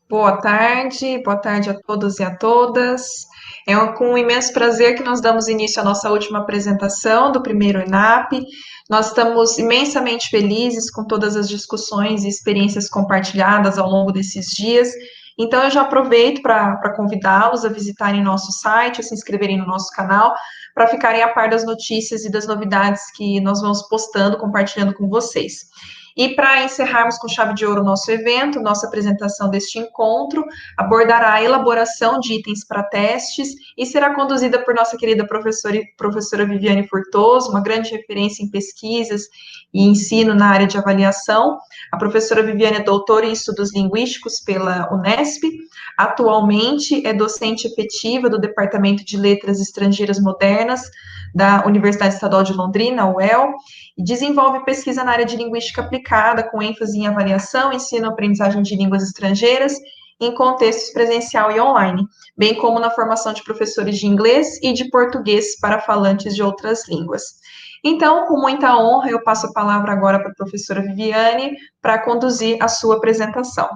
Boa tarde a todos e a todas. Com um imenso prazer que nós damos início à nossa última apresentação do primeiro ENAP. Nós estamos imensamente felizes com todas as discussões e experiências compartilhadas ao longo desses dias. Então, eu já aproveito para convidá-los a visitarem nosso site, a se inscreverem no nosso canal, para ficarem a par das notícias e das novidades que nós vamos postando, compartilhando com vocês. E para encerrarmos com chave de ouro o nosso evento, nossa apresentação deste encontro abordará a elaboração de itens para testes e será conduzida por nossa querida professora Viviane Furtoso, uma grande referência em pesquisas e ensino na área de avaliação. A professora Viviane é doutora em estudos linguísticos pela Unesp, atualmente é docente efetiva do Departamento de Letras Estrangeiras Modernas da Universidade Estadual de Londrina, UEL, e desenvolve pesquisa na área de linguística aplicada, com ênfase em avaliação, ensino e aprendizagem de línguas estrangeiras, em contextos presencial e online, bem como na formação de professores de inglês e de português para falantes de outras línguas. Então, com muita honra, eu passo a palavra agora para a professora Viviane para conduzir a sua apresentação.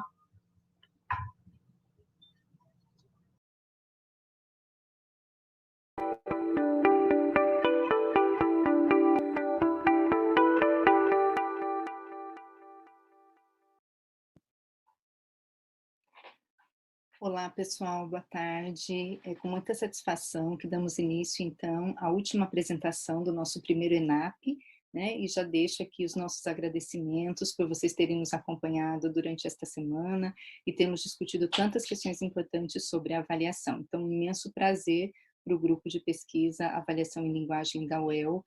Olá, pessoal, boa tarde. É com muita satisfação que damos início, então, à última apresentação do nosso primeiro ENAP, né? E já deixo aqui os nossos agradecimentos por vocês terem nos acompanhado durante esta semana e termos discutido tantas questões importantes sobre a avaliação. Então, um imenso prazer para o grupo de pesquisa Avaliação em Linguagem da UEL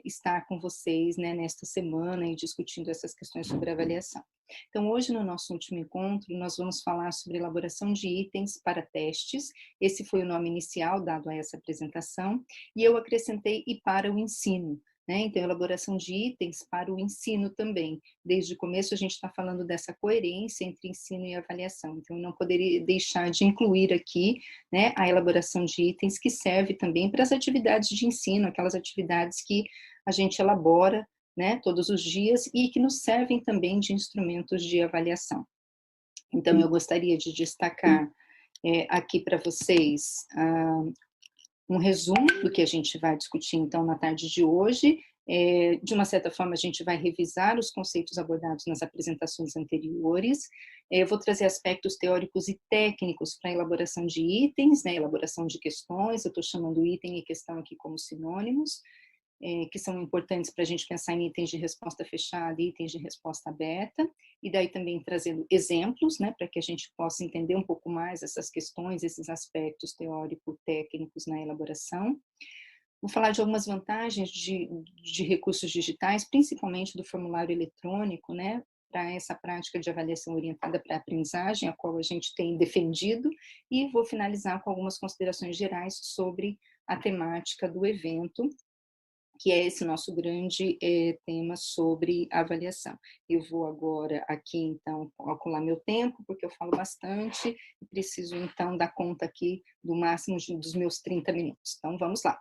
estar com vocês, né, nesta semana e discutindo essas questões sobre avaliação. Então, hoje, no nosso último encontro, nós vamos falar sobre elaboração de itens para testes. Esse foi o nome inicial dado a essa apresentação, e eu acrescentei e para o ensino, né? Então, elaboração de itens para o ensino também. Desde o começo, a gente está falando dessa coerência entre ensino e avaliação. Então, eu não poderia deixar de incluir aqui, né, a elaboração de itens que serve também para as atividades de ensino, aquelas atividades que a gente elabora, né, todos os dias, e que nos servem também de instrumentos de avaliação. Então, eu gostaria de destacar aqui para vocês um resumo do que a gente vai discutir, então, na tarde de hoje. De uma certa forma, a gente vai revisar os conceitos abordados nas apresentações anteriores. Eu vou trazer aspectos teóricos e técnicos para a elaboração de itens, né, elaboração de questões. Eu estou chamando item e questão aqui como sinônimos, que são importantes para a gente pensar em itens de resposta fechada e itens de resposta aberta, e daí também trazendo exemplos, né, para que a gente possa entender um pouco mais essas questões, esses aspectos teórico-técnicos na elaboração. Vou falar de algumas vantagens de recursos digitais, principalmente do formulário eletrônico, né, para essa prática de avaliação orientada para a aprendizagem, a qual a gente tem defendido, e vou finalizar com algumas considerações gerais sobre a temática do evento, que é esse nosso grande tema sobre avaliação. Eu vou agora aqui, então, calcular meu tempo, porque eu falo bastante, e preciso, então, dar conta aqui do máximo dos meus 30 minutos. Então, vamos lá.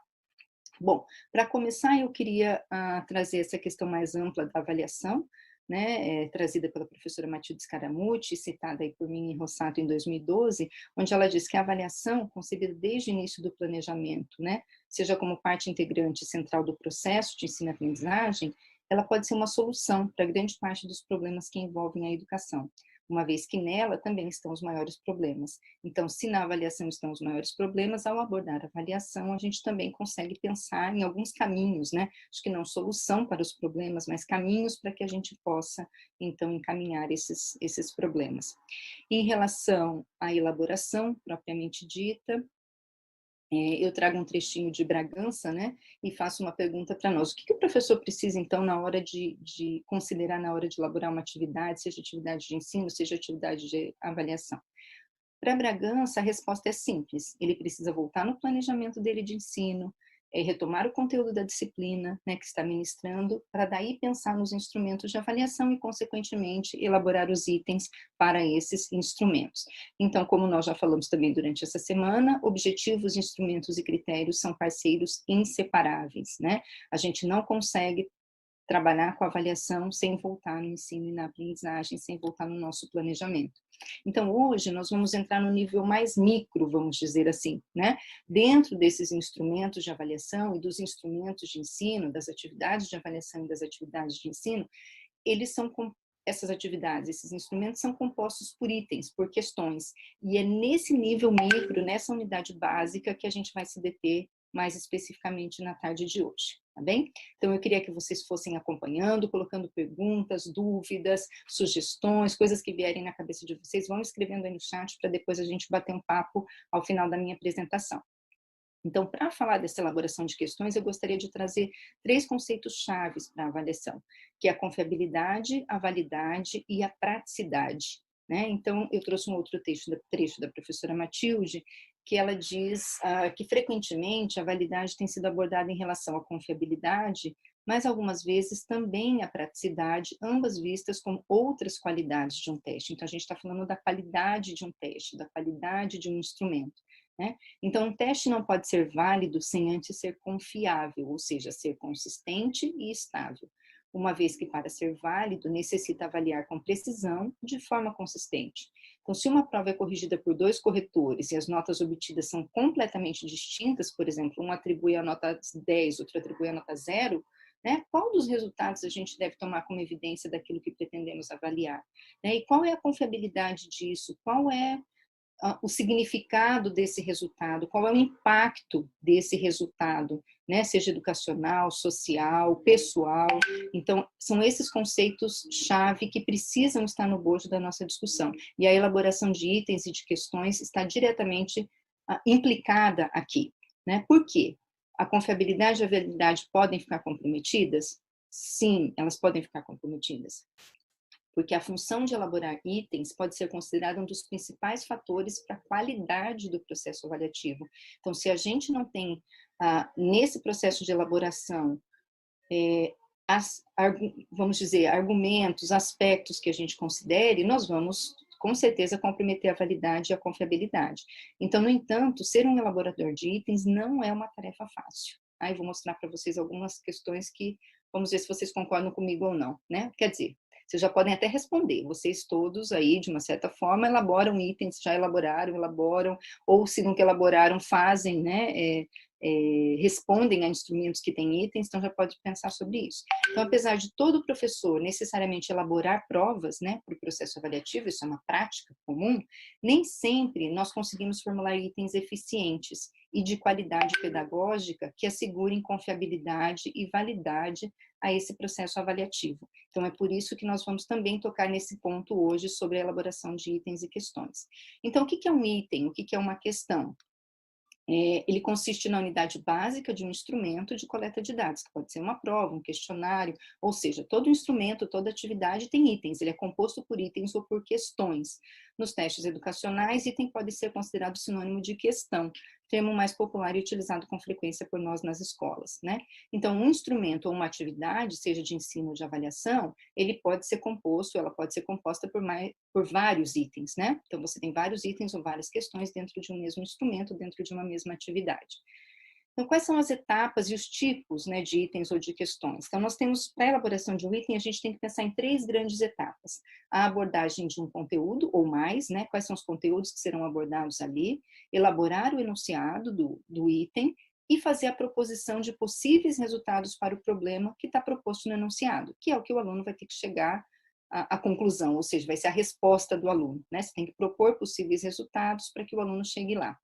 Bom, para começar, eu queria trazer essa questão mais ampla da avaliação, né, trazida pela professora Matilde Scaramucci, citada aí por mim em Rossato em 2012, onde ela diz que a avaliação, concebida desde o início do planejamento, né, seja como parte integrante central do processo de ensino-aprendizagem, ela pode ser uma solução para grande parte dos problemas que envolvem a educação, uma vez que nela também estão os maiores problemas. Então, se na avaliação estão os maiores problemas, ao abordar a avaliação, a gente também consegue pensar em alguns caminhos, né? Acho que não solução para os problemas, mas caminhos para que a gente possa, então, encaminhar esses problemas. Em relação à elaboração propriamente dita, eu trago um trechinho de Bragança, né, e faço uma pergunta para nós. O que o professor precisa, então, na hora de considerar, na hora de elaborar uma atividade, seja atividade de ensino, seja atividade de avaliação? Para Bragança, a resposta é simples. Ele precisa voltar no planejamento dele de ensino, retomar o conteúdo da disciplina, né, que está ministrando, para daí pensar nos instrumentos de avaliação e, consequentemente, elaborar os itens para esses instrumentos. Então, como nós já falamos também durante essa semana, objetivos, instrumentos e critérios são parceiros inseparáveis, né? A gente não consegue trabalhar com a avaliação sem voltar no ensino e na aprendizagem, sem voltar no nosso planejamento. Então, hoje, nós vamos entrar no nível mais micro, vamos dizer assim, né? Dentro desses instrumentos de avaliação e dos instrumentos de ensino, das atividades de avaliação e das atividades de ensino, eles são essas atividades, esses instrumentos são compostos por itens, por questões, e é nesse nível micro, nessa unidade básica, que a gente vai se deter mais especificamente na tarde de hoje, tá bem? Então, eu queria que vocês fossem acompanhando, colocando perguntas, dúvidas, sugestões, coisas que vierem na cabeça de vocês, vão escrevendo aí no chat para depois a gente bater um papo ao final da minha apresentação. Então, para falar dessa elaboração de questões, eu gostaria de trazer 3 conceitos chaves para a avaliação, que é a confiabilidade, a validade e a praticidade, né? Então, eu trouxe um outro trecho da professora Matilde, que ela diz que frequentemente a validade tem sido abordada em relação à confiabilidade, mas algumas vezes também a praticidade, ambas vistas como outras qualidades de um teste. Então, a gente está falando da qualidade de um teste, da qualidade de um instrumento, né? Então, um teste não pode ser válido sem antes ser confiável, ou seja, ser consistente e estável, uma vez que para ser válido necessita avaliar com precisão, de forma consistente. Então, se uma prova é corrigida por 2 corretores e as notas obtidas são completamente distintas, por exemplo, um atribui a nota 10, outro atribui a nota 0, né? Qual dos resultados a gente deve tomar como evidência daquilo que pretendemos avaliar, né? E qual é a confiabilidade disso? Qual é o significado desse resultado, qual é o impacto desse resultado, né? Seja educacional, social, pessoal. Então, são esses conceitos-chave que precisam estar no bojo da nossa discussão. E a elaboração de itens e de questões está diretamente implicada aqui, né? Por quê? A confiabilidade e a validade podem ficar comprometidas? Sim, elas podem ficar comprometidas, porque a função de elaborar itens pode ser considerada um dos principais fatores para a qualidade do processo avaliativo. Então, se a gente não tem, nesse processo de elaboração, vamos dizer, argumentos, aspectos que a gente considere, nós vamos, com certeza, comprometer a validade e a confiabilidade. Então, no entanto, ser um elaborador de itens não é uma tarefa fácil. Aí vou mostrar para vocês algumas questões que, vamos ver se vocês concordam comigo ou não, né? Quer dizer, vocês já podem até responder, vocês todos aí, de uma certa forma, elaboram itens, já elaboram, ou se nunca elaboraram, fazem, né, respondem a instrumentos que têm itens, então já pode pensar sobre isso. Então, apesar de todo professor necessariamente elaborar provas, né, para o processo avaliativo, isso é uma prática comum, nem sempre nós conseguimos formular itens eficientes e de qualidade pedagógica que assegurem confiabilidade e validade a esse processo avaliativo. Então, é por isso que nós vamos também tocar nesse ponto hoje sobre a elaboração de itens e questões. Então, o que é um item? O que é uma questão? Ele consiste na unidade básica de um instrumento de coleta de dados, que pode ser uma prova, um questionário, ou seja, todo instrumento, toda atividade tem itens, ele é composto por itens ou por questões. Nos testes educacionais, item pode ser considerado sinônimo de questão, termo mais popular e utilizado com frequência por nós nas escolas, né? Então, um instrumento ou uma atividade, seja de ensino ou de avaliação, ele pode ser composto, ela pode ser composta por vários itens, né? Então, você tem vários itens ou várias questões dentro de um mesmo instrumento, dentro de uma mesma atividade. Então, quais são as etapas e os tipos, né, de itens ou de questões? Então, nós temos, para a elaboração de um item, a gente tem que pensar em 3 grandes etapas. A abordagem de um conteúdo, ou mais, né, quais são os conteúdos que serão abordados ali, elaborar o enunciado do item e fazer a proposição de possíveis resultados para o problema que está proposto no enunciado, que é o que o aluno vai ter que chegar à conclusão, ou seja, vai ser a resposta do aluno, né? Você tem que propor possíveis resultados para que o aluno chegue lá.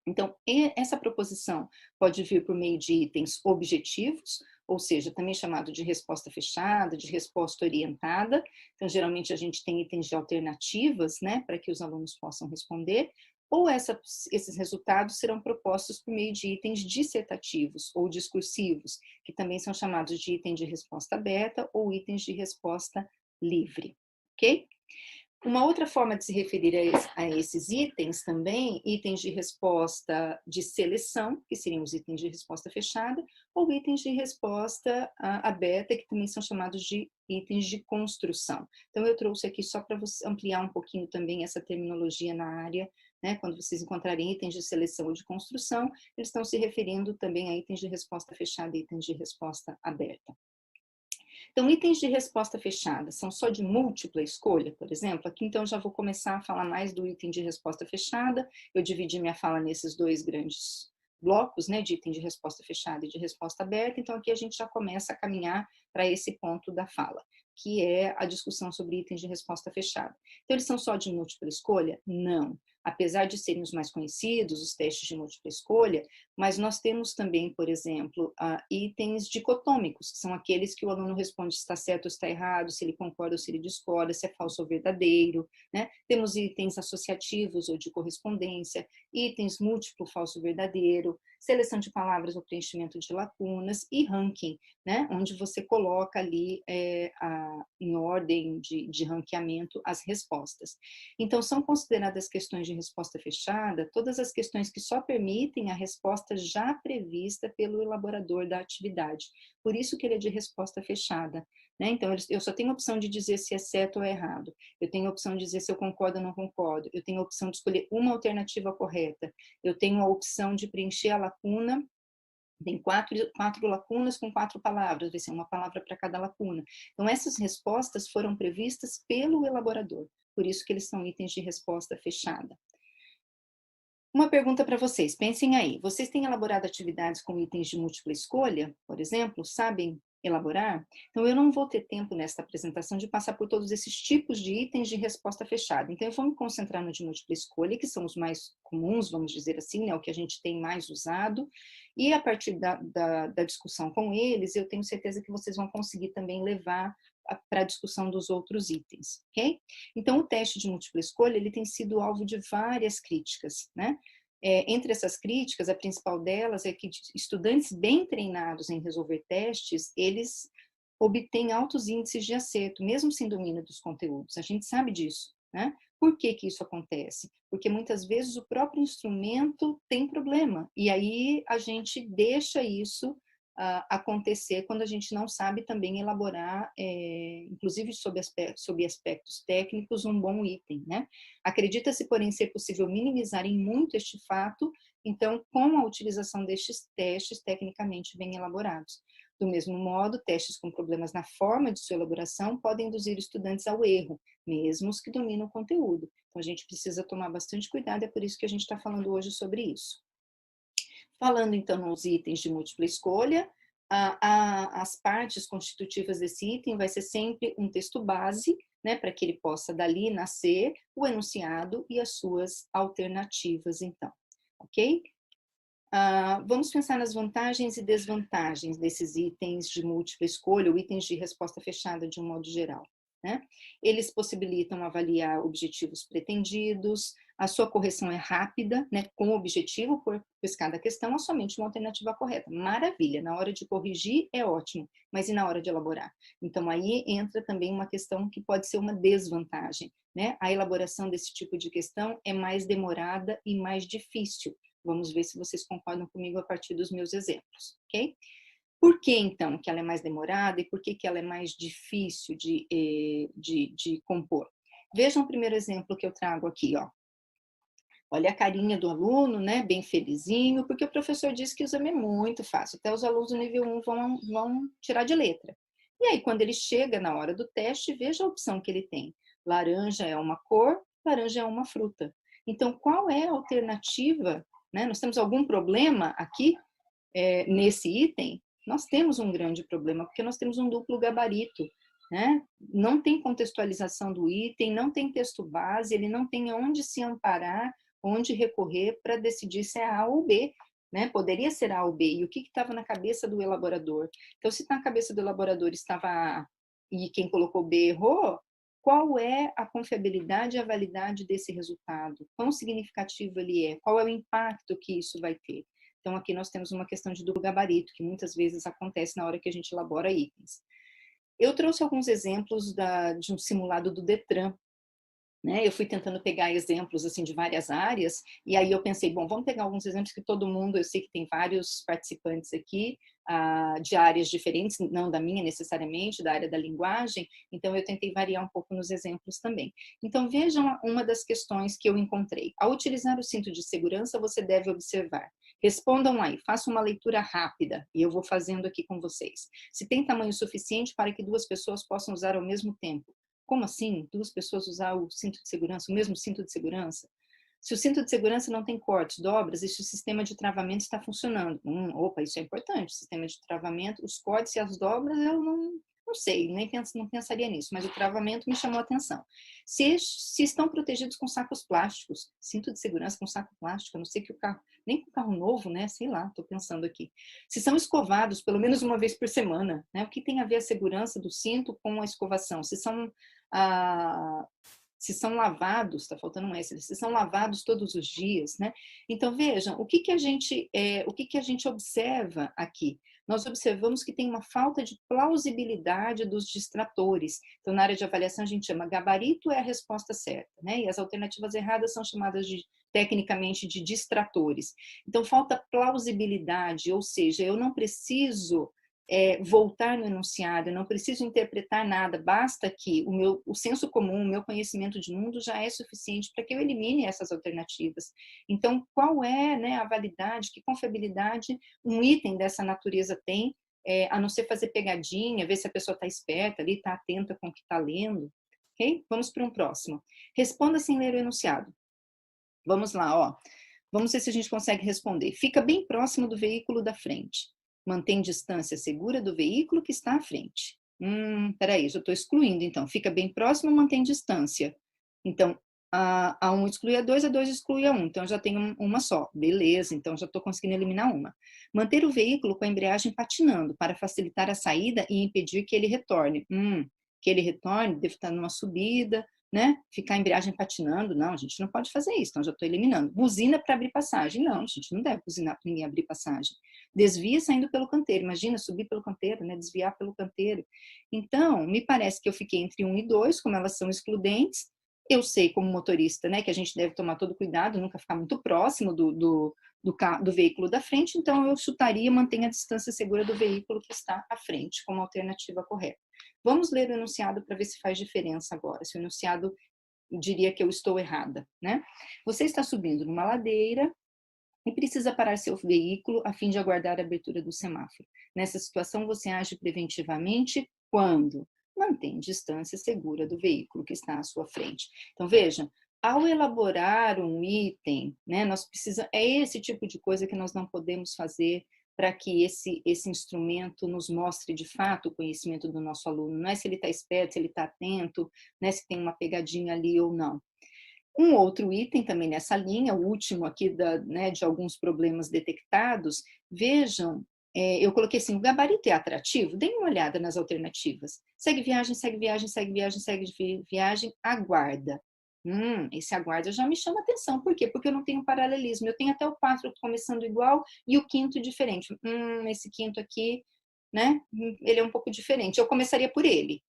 Então, essa proposição pode vir por meio de itens objetivos, ou seja, também chamado de resposta fechada, de resposta orientada. Então, geralmente a gente tem itens de alternativas, né, para que os alunos possam responder, ou esses resultados serão propostos por meio de itens dissertativos ou discursivos, que também são chamados de item de resposta aberta ou itens de resposta livre, ok? Uma outra forma de se referir a esses itens também, itens de resposta de seleção, que seriam os itens de resposta fechada, ou itens de resposta aberta, que também são chamados de itens de construção. Então, eu trouxe aqui só para ampliar um pouquinho também essa terminologia na área, né? Quando vocês encontrarem itens de seleção ou de construção, eles estão se referindo também a itens de resposta fechada e itens de resposta aberta. Então, itens de resposta fechada são só de múltipla escolha, por exemplo? Aqui, então, já vou começar a falar mais do item de resposta fechada. Eu dividi minha fala nesses dois grandes blocos, né, de item de resposta fechada e de resposta aberta. Então, aqui a gente já começa a caminhar para esse ponto da fala, que é a discussão sobre itens de resposta fechada. Então, eles são só de múltipla escolha? Não. Apesar de serem os mais conhecidos, os testes de múltipla escolha, mas nós temos também, por exemplo, itens dicotômicos, que são aqueles que o aluno responde se está certo ou está errado, se ele concorda ou se ele discorda, se é falso ou verdadeiro, né? Temos itens associativos ou de correspondência, itens múltiplo, falso, verdadeiro, seleção de palavras ou preenchimento de lacunas e ranking, né? Onde você coloca ali em ordem de ranqueamento as respostas. Então, são consideradas questões de resposta fechada todas as questões que só permitem a resposta já prevista pelo elaborador da atividade. Por isso que ele é de resposta fechada, né? Então, eu só tenho a opção de dizer se é certo ou é errado. Eu tenho a opção de dizer se eu concordo ou não concordo. Eu tenho a opção de escolher uma alternativa correta. Eu tenho a opção de preencher a lacuna. Tem quatro lacunas com 4 palavras, vai ser uma palavra para cada lacuna. Então, essas respostas foram previstas pelo elaborador, por isso que eles são itens de resposta fechada. Uma pergunta para vocês, pensem aí, vocês têm elaborado atividades com itens de múltipla escolha, por exemplo, sabem elaborar? Então, eu não vou ter tempo nesta apresentação de passar por todos esses tipos de itens de resposta fechada. Então, eu vou me concentrar no de múltipla escolha, que são os mais comuns, vamos dizer assim, né, o que a gente tem mais usado, e a partir da discussão com eles, eu tenho certeza que vocês vão conseguir também levar para a discussão dos outros itens, ok? Então, o teste de múltipla escolha, ele tem sido alvo de várias críticas, né? Entre essas críticas, a principal delas é que estudantes bem treinados em resolver testes, eles obtêm altos índices de acerto, mesmo sem domínio dos conteúdos. A gente sabe disso, né? Por que que isso acontece? Porque muitas vezes o próprio instrumento tem problema, e aí a gente deixa isso acontecer quando a gente não sabe também elaborar, inclusive sob aspectos técnicos, um bom item, né? Acredita-se, porém, ser possível minimizar em muito este fato, então, com a utilização destes testes tecnicamente bem elaborados. Do mesmo modo, testes com problemas na forma de sua elaboração podem induzir estudantes ao erro, mesmo os que dominam o conteúdo. Então, a gente precisa tomar bastante cuidado, é por isso que a gente está falando hoje sobre isso. Falando, então, nos itens de múltipla escolha, as partes constitutivas desse item vai ser sempre um texto base, né, para que ele possa dali nascer o enunciado e as suas alternativas, então, ok? Vamos pensar nas vantagens e desvantagens desses itens de múltipla escolha, ou itens de resposta fechada de um modo geral, né? Eles possibilitam avaliar objetivos pretendidos, a sua correção é rápida, né, com o objetivo, pois cada questão há somente uma alternativa correta. Maravilha, na hora de corrigir é ótimo, mas e na hora de elaborar? Então, aí entra também uma questão que pode ser uma desvantagem, né? A elaboração desse tipo de questão é mais demorada e mais difícil. Vamos ver se vocês concordam comigo a partir dos meus exemplos, ok? Por que, então, que ela é mais demorada e por que ela é mais difícil de compor? Vejam o primeiro exemplo que eu trago aqui, ó. Olha a carinha do aluno, né, bem felizinho, porque o professor disse que o exame é muito fácil, até os alunos do nível 1 vão tirar de letra. E aí, quando ele chega na hora do teste, veja a opção que ele tem. Laranja é uma cor, laranja é uma fruta. Então, qual é a alternativa, né? Nós temos algum problema aqui nesse item? Nós temos um grande problema, porque nós temos um duplo gabarito, né? Não tem contextualização do item, não tem texto base, ele não tem onde se amparar, onde recorrer para decidir se é A ou B, né? Poderia ser A ou B, e o que estava na cabeça do elaborador? Então, se na cabeça do elaborador estava A e quem colocou B errou, qual é a confiabilidade e a validade desse resultado? Quão significativo ele é? Qual é o impacto que isso vai ter? Então, aqui nós temos uma questão de duplo gabarito, que muitas vezes acontece na hora que a gente elabora itens. Eu trouxe alguns exemplos de um simulado do Detran, né? Eu fui tentando pegar exemplos assim de várias áreas, e aí eu pensei, bom, vamos pegar alguns exemplos que todo mundo, eu sei que tem vários participantes aqui, de áreas diferentes, não da minha necessariamente, da área da linguagem, então eu tentei variar um pouco nos exemplos também. Então vejam uma das questões que eu encontrei. Ao utilizar o cinto de segurança, você deve observar. Respondam aí, façam uma leitura rápida, e eu vou fazendo aqui com vocês. Se tem tamanho suficiente para que duas pessoas possam usar ao mesmo tempo. Como assim? Duas pessoas usar o cinto de segurança, o mesmo cinto de segurança? Se o cinto de segurança não tem cortes, dobras, e se o sistema de travamento está funcionando. Opa, isso é importante. O sistema de travamento, os cortes e as dobras, eu não sei, não pensaria nisso, mas o travamento me chamou a atenção. Se estão protegidos com sacos plásticos, cinto de segurança com saco plástico, a não sei que o carro, nem com carro novo, né? Sei lá, estou pensando aqui. Se são escovados pelo menos uma vez por semana, né? O que tem a ver a segurança do cinto com a escovação? Se são lavados, está faltando um S, se são lavados todos os dias, né? Então vejam, o que que a gente observa aqui? Nós observamos que tem uma falta de plausibilidade dos distratores. Então, na área de avaliação, a gente chama gabarito é a resposta certa, né? E as alternativas erradas são chamadas tecnicamente de distratores. Então, falta plausibilidade, ou seja, eu não preciso voltar no enunciado, eu não preciso interpretar nada, basta que o senso comum, o meu conhecimento de mundo já é suficiente para que eu elimine essas alternativas. Então, qual é, né, a validade, que confiabilidade um item dessa natureza tem, a não ser fazer pegadinha, ver se a pessoa está esperta ali, está atenta com o que está lendo. Ok? Vamos para um próximo. Responda sem ler o enunciado. Vamos lá, ó. Vamos ver se a gente consegue responder. Fica bem próximo do veículo da frente. Mantém distância segura do veículo que está à frente. Peraí, já estou excluindo, então. Fica bem próximo, mantém distância. Então, a 1 exclui a 2 exclui a 1. Então, já tenho uma só. Beleza, então já estou conseguindo eliminar uma. Manter o veículo com a embreagem patinando para facilitar a saída e impedir que ele retorne. Que ele retorne, deve estar numa subida, né? Ficar a embreagem patinando, não, a gente não pode fazer isso, então já estou eliminando. Buzina para abrir passagem, não, a gente não deve buzinar para ninguém abrir passagem. Desvia saindo pelo canteiro, imagina subir pelo canteiro, né? Desviar pelo canteiro. Então, me parece que eu fiquei entre 1 e 2, como elas são excludentes. Eu sei, como motorista, né, que a gente deve tomar todo cuidado, nunca ficar muito próximo do veículo da frente, então eu chutaria mantenha a distância segura do veículo que está à frente, como alternativa correta. Vamos ler o enunciado para ver se faz diferença agora, se o enunciado diria que eu estou errada, né? Você está subindo numa ladeira e precisa parar seu veículo a fim de aguardar a abertura do semáforo. Nessa situação, você age preventivamente quando mantém distância segura do veículo que está à sua frente. Então, veja, ao elaborar um item, né, é esse tipo de coisa que nós não podemos fazer para que esse instrumento nos mostre de fato o conhecimento do nosso aluno. Não é se ele está esperto, se ele está atento, né, se tem uma pegadinha ali ou não. Um outro item também nessa linha, o último aqui né, de alguns problemas detectados, vejam, eu coloquei assim, o gabarito é atrativo? Deem uma olhada nas alternativas. Segue viagem, segue viagem, segue viagem, segue viagem, aguarda. Esse aguarda já me chama atenção. Por quê? Porque eu não tenho paralelismo. Eu tenho até o 4 começando igual e o quinto diferente. Esse quinto aqui, né? Ele é um pouco diferente. Eu começaria por ele.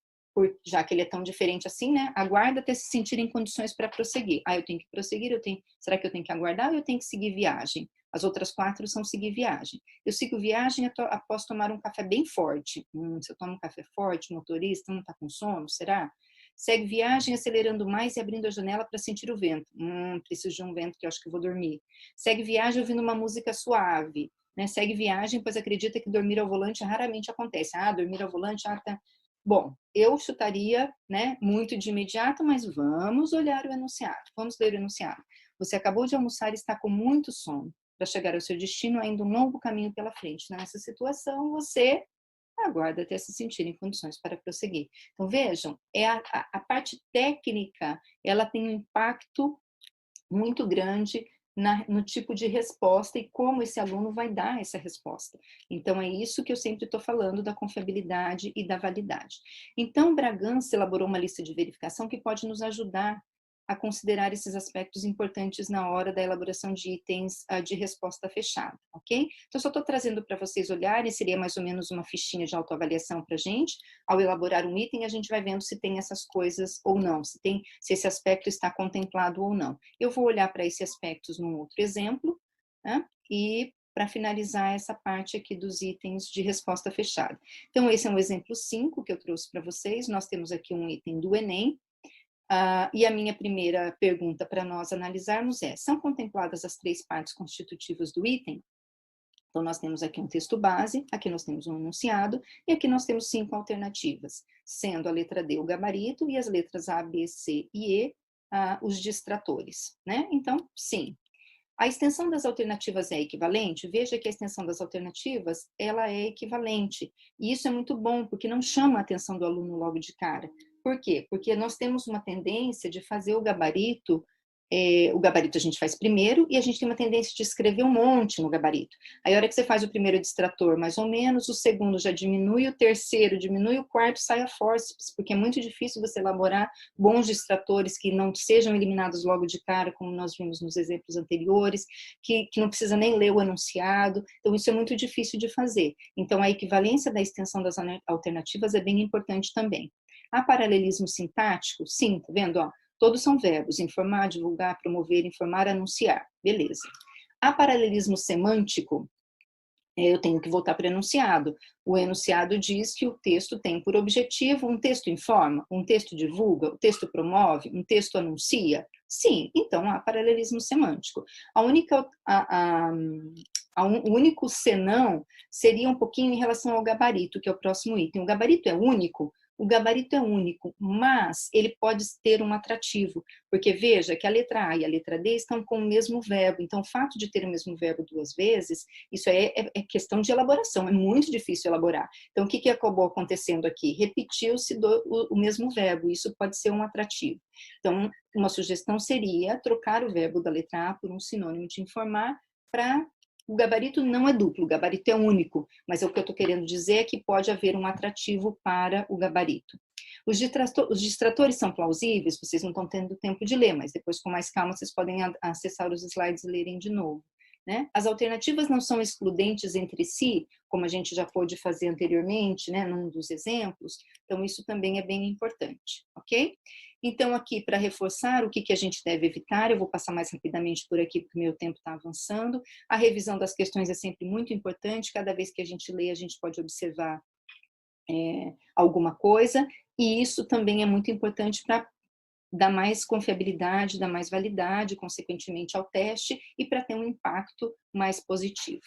Já que ele é tão diferente assim, né? Aguarda até se sentir em condições para prosseguir. Eu tenho que prosseguir, será que eu tenho que aguardar ou eu tenho que seguir viagem? As outras 4 são seguir viagem. Eu sigo viagem após tomar um café bem forte. Se eu tomo um café forte, o motorista não está com sono, será? Segue viagem acelerando mais e abrindo a janela para sentir o vento. Preciso de um vento que eu acho que eu vou dormir. Segue viagem ouvindo uma música suave. Né? Segue viagem, pois acredita que dormir ao volante raramente acontece. Dormir ao volante, tá... Bom, eu chutaria, né, muito de imediato, mas vamos olhar o enunciado. Vamos ler o enunciado. Você acabou de almoçar e está com muito sono. Para chegar ao seu destino, ainda um longo caminho pela frente. Nessa situação, você aguarda até se sentir em condições para prosseguir. Então, vejam, a parte técnica, ela tem um impacto muito grande no tipo de resposta e como esse aluno vai dar essa resposta. Então, é isso que eu sempre estou falando da confiabilidade e da validade. Então, Bragança elaborou uma lista de verificação que pode nos ajudar a considerar esses aspectos importantes na hora da elaboração de itens de resposta fechada, ok? Então, só estou trazendo para vocês olharem, seria mais ou menos uma fichinha de autoavaliação para a gente. Ao elaborar um item, a gente vai vendo se tem essas coisas ou não, se esse aspecto está contemplado ou não. Eu vou olhar para esses aspectos num outro exemplo, né? E para finalizar essa parte aqui dos itens de resposta fechada. Então, esse é um exemplo 5 que eu trouxe para vocês. Nós temos aqui um item do Enem, e a minha primeira pergunta para nós analisarmos é: são contempladas as 3 partes constitutivas do item? Então, nós temos aqui um texto base, aqui nós temos um enunciado, e aqui nós temos 5 alternativas, sendo a letra D o gabarito e as letras A, B, C e E os distratores, né? Então, sim. A extensão das alternativas é equivalente? Veja que a extensão das alternativas, ela é equivalente. E isso é muito bom, porque não chama a atenção do aluno logo de cara. Por quê? Porque nós temos uma tendência de fazer o gabarito a gente faz primeiro e a gente tem uma tendência de escrever um monte no gabarito. Aí a hora que você faz o primeiro distrator, mais ou menos, o segundo já diminui, o terceiro diminui, o quarto sai a fórceps, porque é muito difícil você elaborar bons distratores que não sejam eliminados logo de cara, como nós vimos nos exemplos anteriores, que não precisa nem ler o enunciado. Então, isso é muito difícil de fazer. Então, a equivalência da extensão das alternativas é bem importante também. Há paralelismo sintático? Sim, tá vendo? Ó, todos são verbos: informar, divulgar, promover, informar, anunciar. Beleza. Há paralelismo semântico? Eu tenho que voltar para o enunciado. O enunciado diz que o texto tem por objetivo: um texto informa, um texto divulga, o texto promove, um texto anuncia. Sim, então há paralelismo semântico. O único senão seria um pouquinho em relação ao gabarito, que é o próximo item. O gabarito é único? O gabarito é único, mas ele pode ter um atrativo, porque veja que a letra A e a letra D estão com o mesmo verbo, então o fato de ter o mesmo verbo 2 vezes, isso é questão de elaboração, é muito difícil elaborar. Então, o que acabou acontecendo aqui? Repetiu-se o mesmo verbo, isso pode ser um atrativo. Então, uma sugestão seria trocar o verbo da letra A por um sinônimo de informar para... O gabarito não é duplo, o gabarito é único, mas o que eu estou querendo dizer é que pode haver um atrativo para o gabarito. Os distratores são plausíveis? Vocês não estão tendo tempo de ler, mas depois, com mais calma, vocês podem acessar os slides e lerem de novo. Né? As alternativas não são excludentes entre si, como a gente já pôde fazer anteriormente, né, num dos exemplos, então isso também é bem importante, ok? Então, aqui, para reforçar o que a gente deve evitar, eu vou passar mais rapidamente por aqui, porque o meu tempo está avançando. A revisão das questões é sempre muito importante, cada vez que a gente lê, a gente pode observar alguma coisa, e isso também é muito importante para dar mais confiabilidade, dar mais validade, consequentemente, ao teste, e para ter um impacto mais positivo.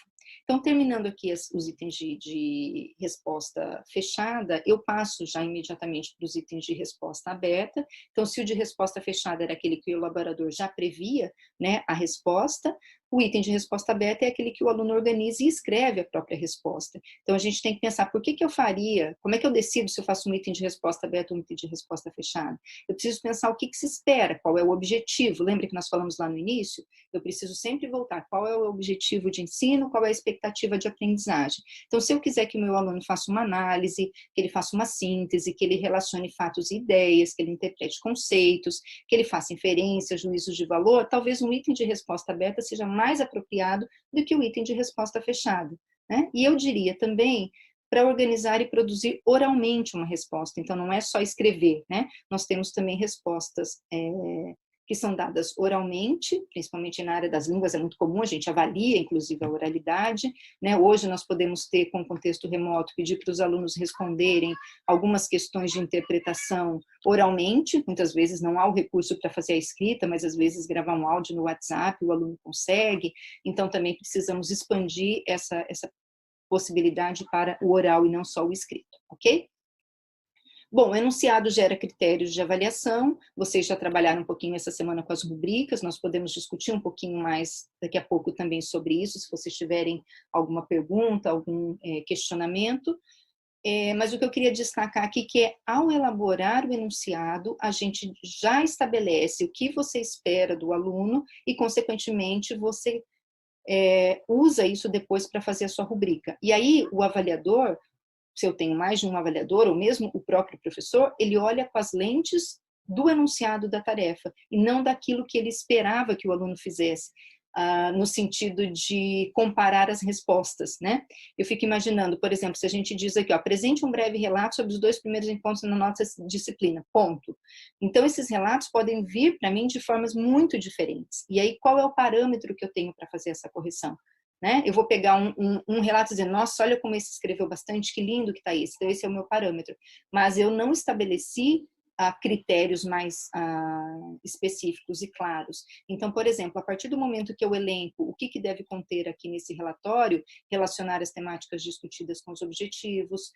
Então, terminando aqui os itens de resposta fechada, eu passo já imediatamente para os itens de resposta aberta. Então, se o de resposta fechada era aquele que o elaborador já previa, né, a resposta, o item de resposta aberta é aquele que o aluno organiza e escreve a própria resposta. Então, a gente tem que pensar, por que eu faria, como é que eu decido se eu faço um item de resposta aberta ou um item de resposta fechada? Eu preciso pensar o que se espera, qual é o objetivo. Lembra que nós falamos lá no início? Eu preciso sempre voltar, qual é o objetivo de ensino, qual é a expectativa de aprendizagem. Então, se eu quiser que o meu aluno faça uma análise, que ele faça uma síntese, que ele relacione fatos e ideias, que ele interprete conceitos, que ele faça inferências, juízos de valor, talvez um item de resposta aberta seja mais apropriado do que o item de resposta fechada, né? E eu diria também para organizar e produzir oralmente uma resposta. Então, não é só escrever, né? Nós temos também respostas que são dadas oralmente, principalmente na área das línguas, é muito comum, a gente avalia, inclusive, a oralidade, né? Hoje nós podemos ter, com contexto remoto, pedir para os alunos responderem algumas questões de interpretação oralmente, muitas vezes não há o recurso para fazer a escrita, mas às vezes gravar um áudio no WhatsApp, o aluno consegue, então também precisamos expandir essa possibilidade para o oral e não só o escrito, ok? Bom, o enunciado gera critérios de avaliação, vocês já trabalharam um pouquinho essa semana com as rubricas, nós podemos discutir um pouquinho mais daqui a pouco também sobre isso, se vocês tiverem alguma pergunta, algum questionamento. Mas o que eu queria destacar aqui que é, ao elaborar o enunciado, a gente já estabelece o que você espera do aluno e, consequentemente, você usa isso depois para fazer a sua rubrica. E aí, o avaliador, se eu tenho mais de um avaliador, ou mesmo o próprio professor, ele olha com as lentes do enunciado da tarefa, e não daquilo que ele esperava que o aluno fizesse. No sentido de comparar as respostas, né? Eu fico imaginando, por exemplo, se a gente diz aqui, ó, apresente um breve relato sobre os 2 primeiros encontros na nossa disciplina, ponto. Então, esses relatos podem vir para mim de formas muito diferentes. E aí, qual é o parâmetro que eu tenho para fazer essa correção? Né? Eu vou pegar um relato dizendo, nossa, olha como esse escreveu bastante, que lindo que está esse. Então, esse é o meu parâmetro. Mas eu não estabeleci critérios mais específicos e claros. Então, por exemplo, a partir do momento que eu elenco o que deve conter aqui nesse relatório, relacionar as temáticas discutidas com os objetivos,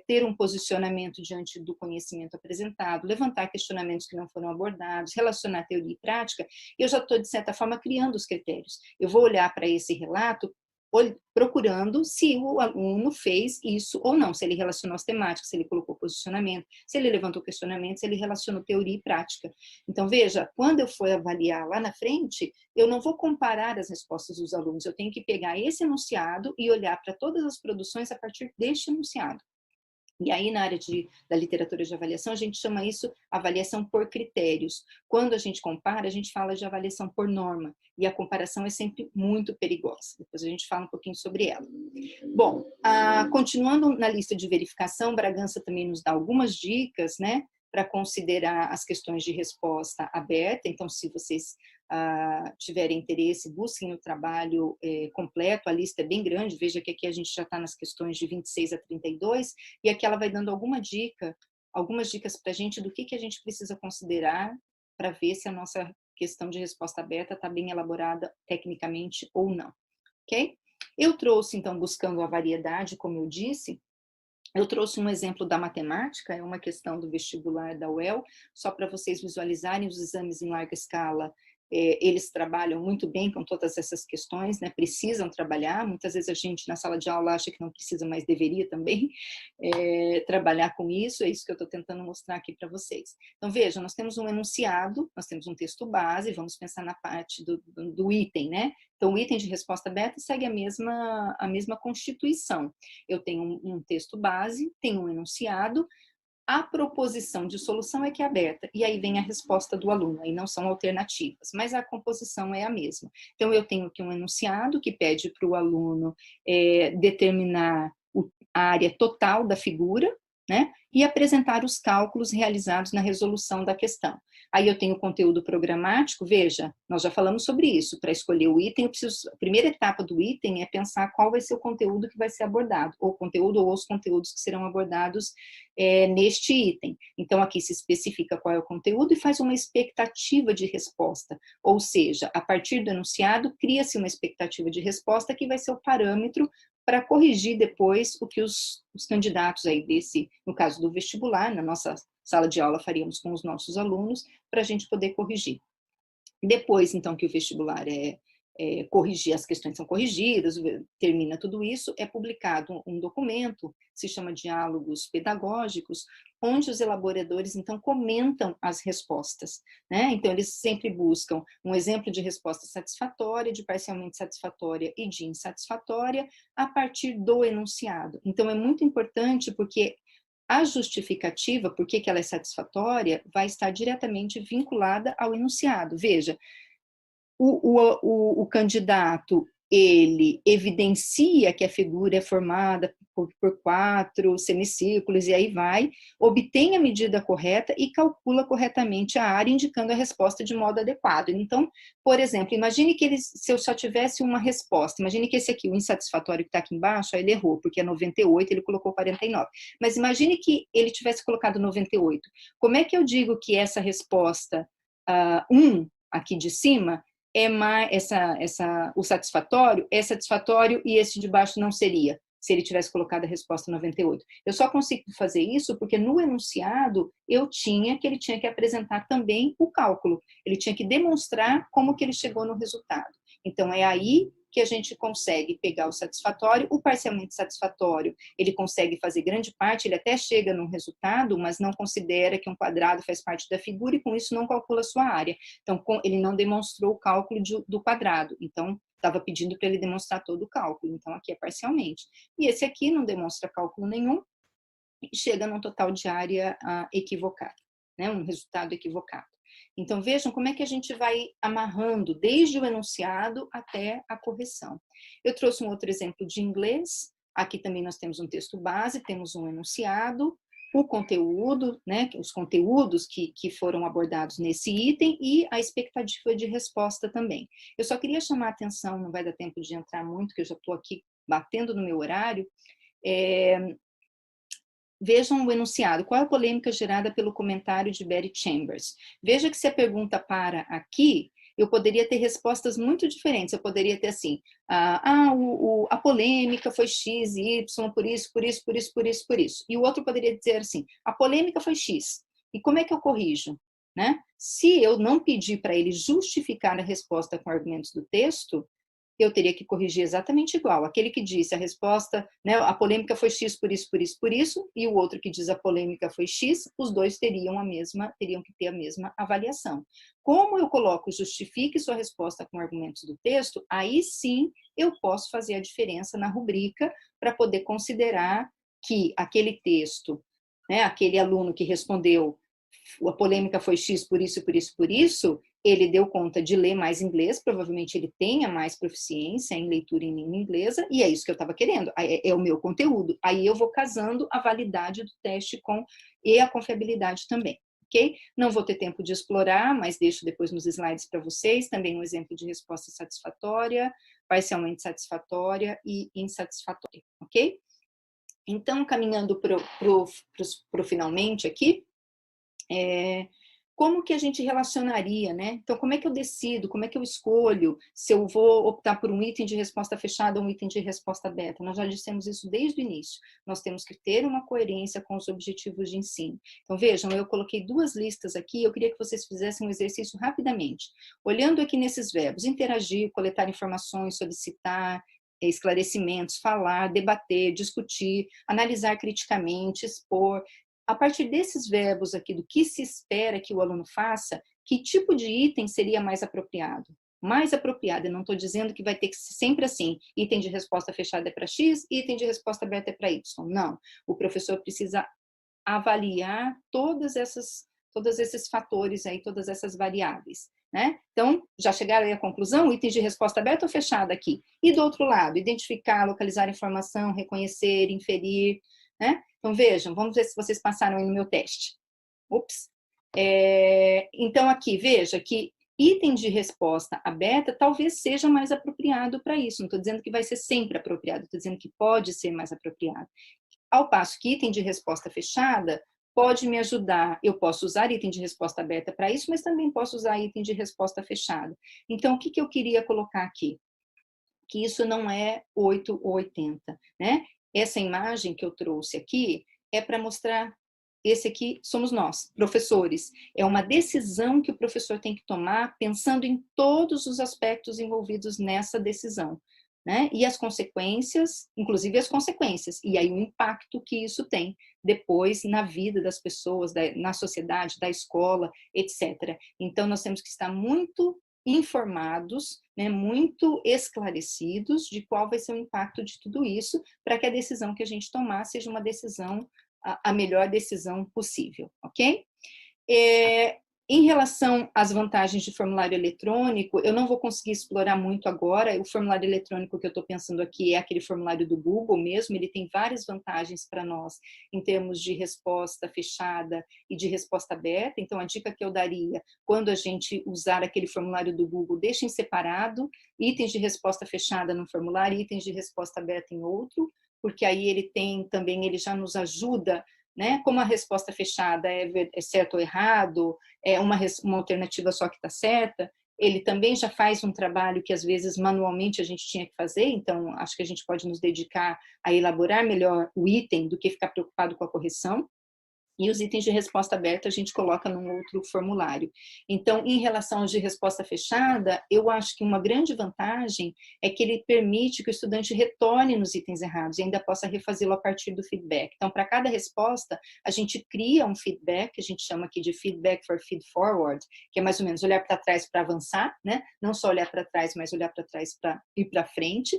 ter um posicionamento diante do conhecimento apresentado, levantar questionamentos que não foram abordados, relacionar teoria e prática, eu já estou, de certa forma, criando os critérios. Eu vou olhar para esse relato procurando se o aluno fez isso ou não, se ele relacionou as temáticas, se ele colocou posicionamento, se ele levantou questionamento, se ele relacionou teoria e prática. Então, veja, quando eu for avaliar lá na frente, eu não vou comparar as respostas dos alunos, eu tenho que pegar esse enunciado e olhar para todas as produções a partir deste enunciado. E aí, na área da literatura de avaliação, a gente chama isso avaliação por critérios. Quando a gente compara, a gente fala de avaliação por norma. E a comparação é sempre muito perigosa. Depois a gente fala um pouquinho sobre ela. Bom, continuando na lista de verificação, Bragança também nos dá algumas dicas, né, para considerar as questões de resposta aberta. Então, se vocês tiverem interesse, busquem o trabalho completo, a lista é bem grande, veja que aqui a gente já está nas questões de 26 a 32, e aqui ela vai dando algumas dicas para a gente do que a gente precisa considerar para ver se a nossa questão de resposta aberta está bem elaborada tecnicamente ou não, ok? Eu trouxe, então, buscando a variedade, como eu disse, eu trouxe um exemplo da matemática, é uma questão do vestibular da UEL, só para vocês visualizarem os exames em larga escala. Eles trabalham muito bem com todas essas questões, né? Precisam trabalhar, muitas vezes a gente na sala de aula acha que não precisa, mas deveria também trabalhar com isso, é isso que eu estou tentando mostrar aqui para vocês. Então, vejam, nós temos um enunciado, nós temos um texto base, vamos pensar na parte do item, né? Então, o item de resposta aberta segue a mesma constituição. Eu tenho um texto base, tenho um enunciado, a proposição de solução é que é aberta, e aí vem a resposta do aluno, aí não são alternativas, mas a composição é a mesma. Então, eu tenho aqui um enunciado que pede para o aluno determinar a área total da figura, né, e apresentar os cálculos realizados na resolução da questão. Aí eu tenho o conteúdo programático, veja, nós já falamos sobre isso, para escolher o item, a primeira etapa do item é pensar qual vai ser o conteúdo que vai ser abordado, ou conteúdo ou os conteúdos que serão abordados neste item. Então, aqui se especifica qual é o conteúdo e faz uma expectativa de resposta, ou seja, a partir do enunciado, cria-se uma expectativa de resposta que vai ser o parâmetro para corrigir depois o que os candidatos aí no caso do vestibular, na nossa sala de aula faríamos com os nossos alunos, para a gente poder corrigir. Depois, então, que o vestibular corrigir, as questões são corrigidas, termina tudo isso, é publicado um documento, se chama Diálogos Pedagógicos, onde os elaboradores, então, comentam as respostas, né? Então, eles sempre buscam um exemplo de resposta satisfatória, de parcialmente satisfatória e de insatisfatória, a partir do enunciado. Então, é muito importante porque a justificativa, por que ela é satisfatória, vai estar diretamente vinculada ao enunciado. Veja, o candidato, ele evidencia que a figura é formada por 4 semicírculos, e aí vai, obtém a medida correta e calcula corretamente a área, indicando a resposta de modo adequado. Então, por exemplo, imagine que se eu só tivesse uma resposta, imagine que esse aqui, o insatisfatório que está aqui embaixo, ele errou, porque é 98, ele colocou 49. Mas imagine que ele tivesse colocado 98. Como é que eu digo que essa resposta 1, aqui de cima, o satisfatório é satisfatório e esse de baixo não seria, se ele tivesse colocado a resposta 98. Eu só consigo fazer isso porque no enunciado ele tinha que apresentar também o cálculo, ele tinha que demonstrar como que ele chegou no resultado. Então, é aí que a gente consegue pegar o satisfatório, o parcialmente satisfatório, ele consegue fazer grande parte, ele até chega num resultado, mas não considera que um quadrado faz parte da figura e com isso não calcula a sua área. Então, ele não demonstrou o cálculo do quadrado, então estava pedindo para ele demonstrar todo o cálculo, então aqui é parcialmente. E esse aqui não demonstra cálculo nenhum e chega num total de área equivocado. né, um resultado equivocado. Então, vejam como é que a gente vai amarrando desde o enunciado até a correção. Eu trouxe um outro exemplo de inglês. Aqui também nós temos um texto base, temos um enunciado, o conteúdo, né, os conteúdos que foram abordados nesse item e a expectativa de resposta também. Eu só queria chamar a atenção, não vai dar tempo de entrar muito, que eu já estou aqui batendo no meu horário. Vejam o enunciado. Qual é a polêmica gerada pelo comentário de Betty Chambers? Veja que se a pergunta para aqui, eu poderia ter respostas muito diferentes. Eu poderia ter assim, a polêmica foi X e Y, por isso, por isso, por isso, por isso, por isso. E o outro poderia dizer assim, a polêmica foi X. E como é que eu corrijo? Né? Se eu não pedir para ele justificar a resposta com argumentos do texto, eu teria que corrigir exatamente igual. Aquele que disse a resposta, né, a polêmica foi X por isso, por isso, por isso, e o outro que diz a polêmica foi X, os dois teriam que ter a mesma avaliação. Como eu coloco justifique sua resposta com argumentos do texto, aí sim eu posso fazer a diferença na rubrica para poder considerar que aquele texto, né, aquele aluno que respondeu a polêmica foi X por isso, por isso, por isso, ele deu conta de ler mais inglês, provavelmente ele tenha mais proficiência em leitura em língua inglesa, e é isso que eu estava querendo, é o meu conteúdo. Aí eu vou casando a validade do teste e a confiabilidade também, ok? Não vou ter tempo de explorar, mas deixo depois nos slides para vocês, também um exemplo de resposta satisfatória, parcialmente satisfatória e insatisfatória, ok? Então, caminhando para o finalmente aqui, como que a gente relacionaria, né? Então, como é que eu decido, como é que eu escolho se eu vou optar por um item de resposta fechada ou um item de resposta aberta? Nós já dissemos isso desde o início. Nós temos que ter uma coerência com os objetivos de ensino. Então, vejam, eu coloquei duas listas aqui, eu queria que vocês fizessem um exercício rapidamente. Olhando aqui nesses verbos, interagir, coletar informações, solicitar, esclarecimentos, falar, debater, discutir, analisar criticamente, expor. A partir desses verbos aqui, do que se espera que o aluno faça, que tipo de item seria mais apropriado? Mais apropriado, eu não estou dizendo que vai ter que ser sempre assim, item de resposta fechada é para X, item de resposta aberta é para Y. Não, o professor precisa avaliar todos esses fatores aí, todas essas variáveis. Né? Então, já chegaram aí à conclusão? Item de resposta aberta ou fechada aqui? E do outro lado, identificar, localizar informação, reconhecer, inferir, né? Então, vejam, vamos ver se vocês passaram aí no meu teste. Ups. Então, aqui, veja que item de resposta aberta talvez seja mais apropriado para isso. Não estou dizendo que vai ser sempre apropriado, estou dizendo que pode ser mais apropriado. Ao passo que item de resposta fechada pode me ajudar. Eu posso usar item de resposta aberta para isso, mas também posso usar item de resposta fechada. Então, o que eu queria colocar aqui? Que isso não é 8 ou 80, né? Essa imagem que eu trouxe aqui é para mostrar, esse aqui somos nós, professores. É uma decisão que o professor tem que tomar pensando em todos os aspectos envolvidos nessa decisão, né? E as consequências, inclusive as consequências, e aí o impacto que isso tem depois na vida das pessoas, na sociedade, da escola, etc. Então, nós temos que estar muito informados, né, muito esclarecidos de qual vai ser o impacto de tudo isso, para que a decisão que a gente tomar seja uma decisão, a melhor decisão possível, ok? Em relação às vantagens de formulário eletrônico, eu não vou conseguir explorar muito agora. O formulário eletrônico que eu estou pensando aqui é aquele formulário do Google mesmo, ele tem várias vantagens para nós, em termos de resposta fechada e de resposta aberta. Então, a dica que eu daria, quando a gente usar aquele formulário do Google, deixem separado itens de resposta fechada num formulário e itens de resposta aberta em outro, porque aí ele já nos ajuda, né? Como a resposta fechada é certo ou errado, é uma alternativa só que está certa, ele também já faz um trabalho que às vezes manualmente a gente tinha que fazer, então acho que a gente pode nos dedicar a elaborar melhor o item do que ficar preocupado com a correção. E os itens de resposta aberta a gente coloca num outro formulário. Então, em relação aos de resposta fechada, eu acho que uma grande vantagem é que ele permite que o estudante retorne nos itens errados e ainda possa refazê-lo a partir do feedback. Então, para cada resposta, a gente cria um feedback, que a gente chama aqui de feedback for feed forward, que é mais ou menos olhar para trás para avançar, né? Não só olhar para trás, mas olhar para trás para ir para frente.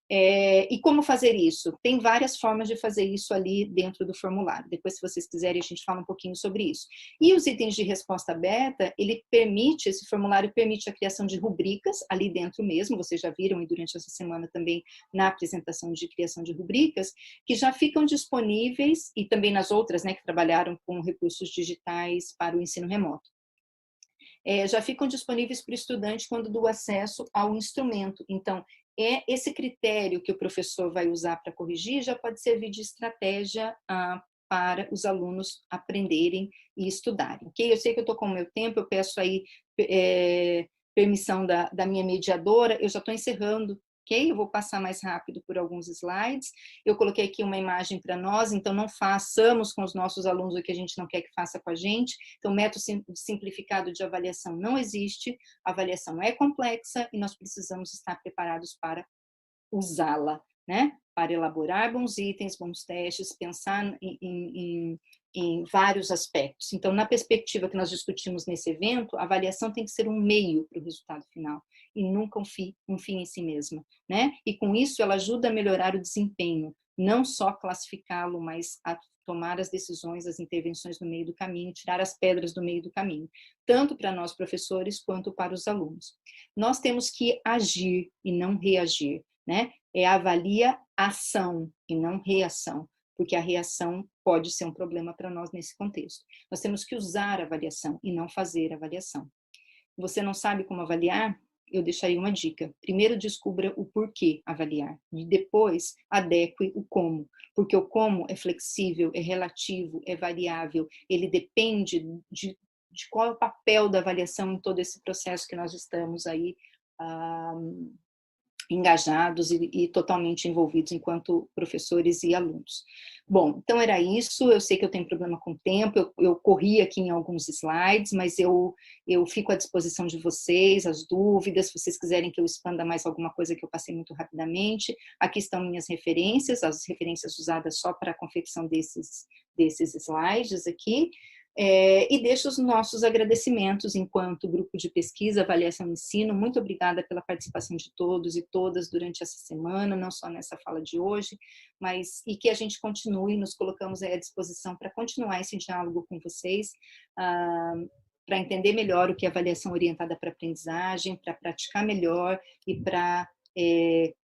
E como fazer isso? Tem várias formas de fazer isso ali dentro do formulário. Depois, se vocês quiserem, a gente fala um pouquinho sobre isso. E os itens de resposta aberta, esse formulário permite a criação de rubricas ali dentro mesmo, vocês já viram e durante essa semana também na apresentação de criação de rubricas, que já ficam disponíveis, e também nas outras, né, que trabalharam com recursos digitais para o ensino remoto. Já ficam disponíveis para o estudante quando do acesso ao instrumento. Então, esse critério que o professor vai usar para corrigir já pode servir de estratégia para os alunos aprenderem e estudarem. Okay? Eu sei que eu estou com o meu tempo, eu peço aí permissão da minha mediadora, eu já estou encerrando. Ok? Eu vou passar mais rápido por alguns slides. Eu coloquei aqui uma imagem para nós, então não façamos com os nossos alunos o que a gente não quer que faça com a gente. Então, método simplificado de avaliação não existe, a avaliação é complexa e nós precisamos estar preparados para usá-la, né? Para elaborar bons itens, bons testes, pensar em vários aspectos. Então, na perspectiva que nós discutimos nesse evento, a avaliação tem que ser um meio para o resultado final e nunca um fim em si mesma, né? E com isso ela ajuda a melhorar o desempenho, não só classificá-lo, mas a tomar as decisões, as intervenções no meio do caminho, tirar as pedras do meio do caminho, tanto para nós professores quanto para os alunos. Nós temos que agir e não reagir, né? Avalia ação e não reação, porque a reação pode ser um problema para nós nesse contexto. Nós temos que usar a avaliação e não fazer a avaliação. Você não sabe como avaliar? Eu deixaria uma dica. Primeiro descubra o porquê avaliar e depois adeque o como, porque o como é flexível, é relativo, é variável, ele depende de qual é o papel da avaliação em todo esse processo que nós estamos aí engajados e totalmente envolvidos enquanto professores e alunos. Bom, então era isso, eu sei que eu tenho problema com o tempo, eu corri aqui em alguns slides, mas eu fico à disposição de vocês, as dúvidas, se vocês quiserem que eu expanda mais alguma coisa que eu passei muito rapidamente, aqui estão minhas referências, as referências usadas só para a confecção desses slides aqui, e deixo os nossos agradecimentos enquanto grupo de pesquisa, avaliação e ensino. Muito obrigada pela participação de todos e todas durante essa semana, não só nessa fala de hoje, mas e que a gente continue, nos colocamos à disposição para continuar esse diálogo com vocês, para entender melhor o que é avaliação orientada para aprendizagem, para praticar melhor e para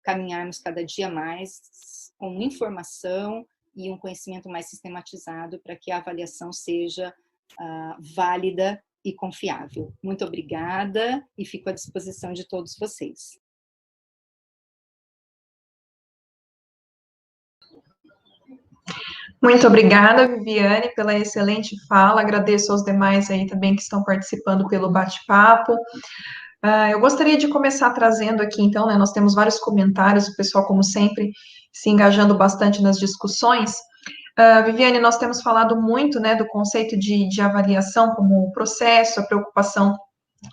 caminharmos cada dia mais com informação e um conhecimento mais sistematizado para que a avaliação seja válida e confiável. Muito obrigada e fico à disposição de todos vocês. Muito obrigada, Viviane, pela excelente fala. Agradeço aos demais aí também que estão participando pelo bate-papo. Eu gostaria de começar trazendo aqui, então, né, nós temos vários comentários, o pessoal, como sempre, se engajando bastante nas discussões. Viviane, nós temos falado muito, né, do conceito de avaliação como processo, a preocupação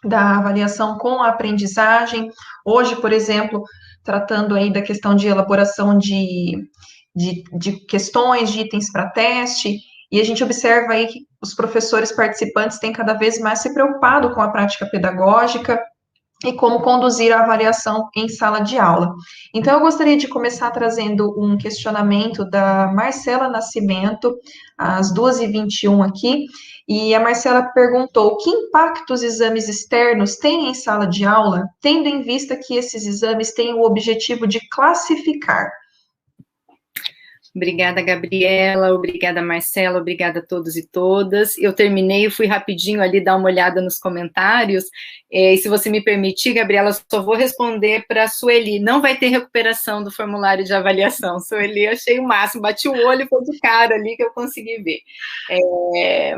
da avaliação com a aprendizagem. Hoje, por exemplo, tratando aí da questão de elaboração de questões, de itens para teste, e a gente observa aí que os professores participantes têm cada vez mais se preocupado com a prática pedagógica e como conduzir a avaliação em sala de aula. Então, eu gostaria de começar trazendo um questionamento da Marcela Nascimento, às 2h21 aqui, e a Marcela perguntou: que impacto os exames externos têm em sala de aula, tendo em vista que esses exames têm o objetivo de classificar? Obrigada, Gabriela, obrigada, Marcela, obrigada a todos e todas. Eu terminei, fui rapidinho ali dar uma olhada nos comentários, e se você me permitir, Gabriela, só vou responder para a Sueli. Não vai ter recuperação do formulário de avaliação. Sueli, achei o máximo, bati o olho e foi de cara ali que eu consegui ver.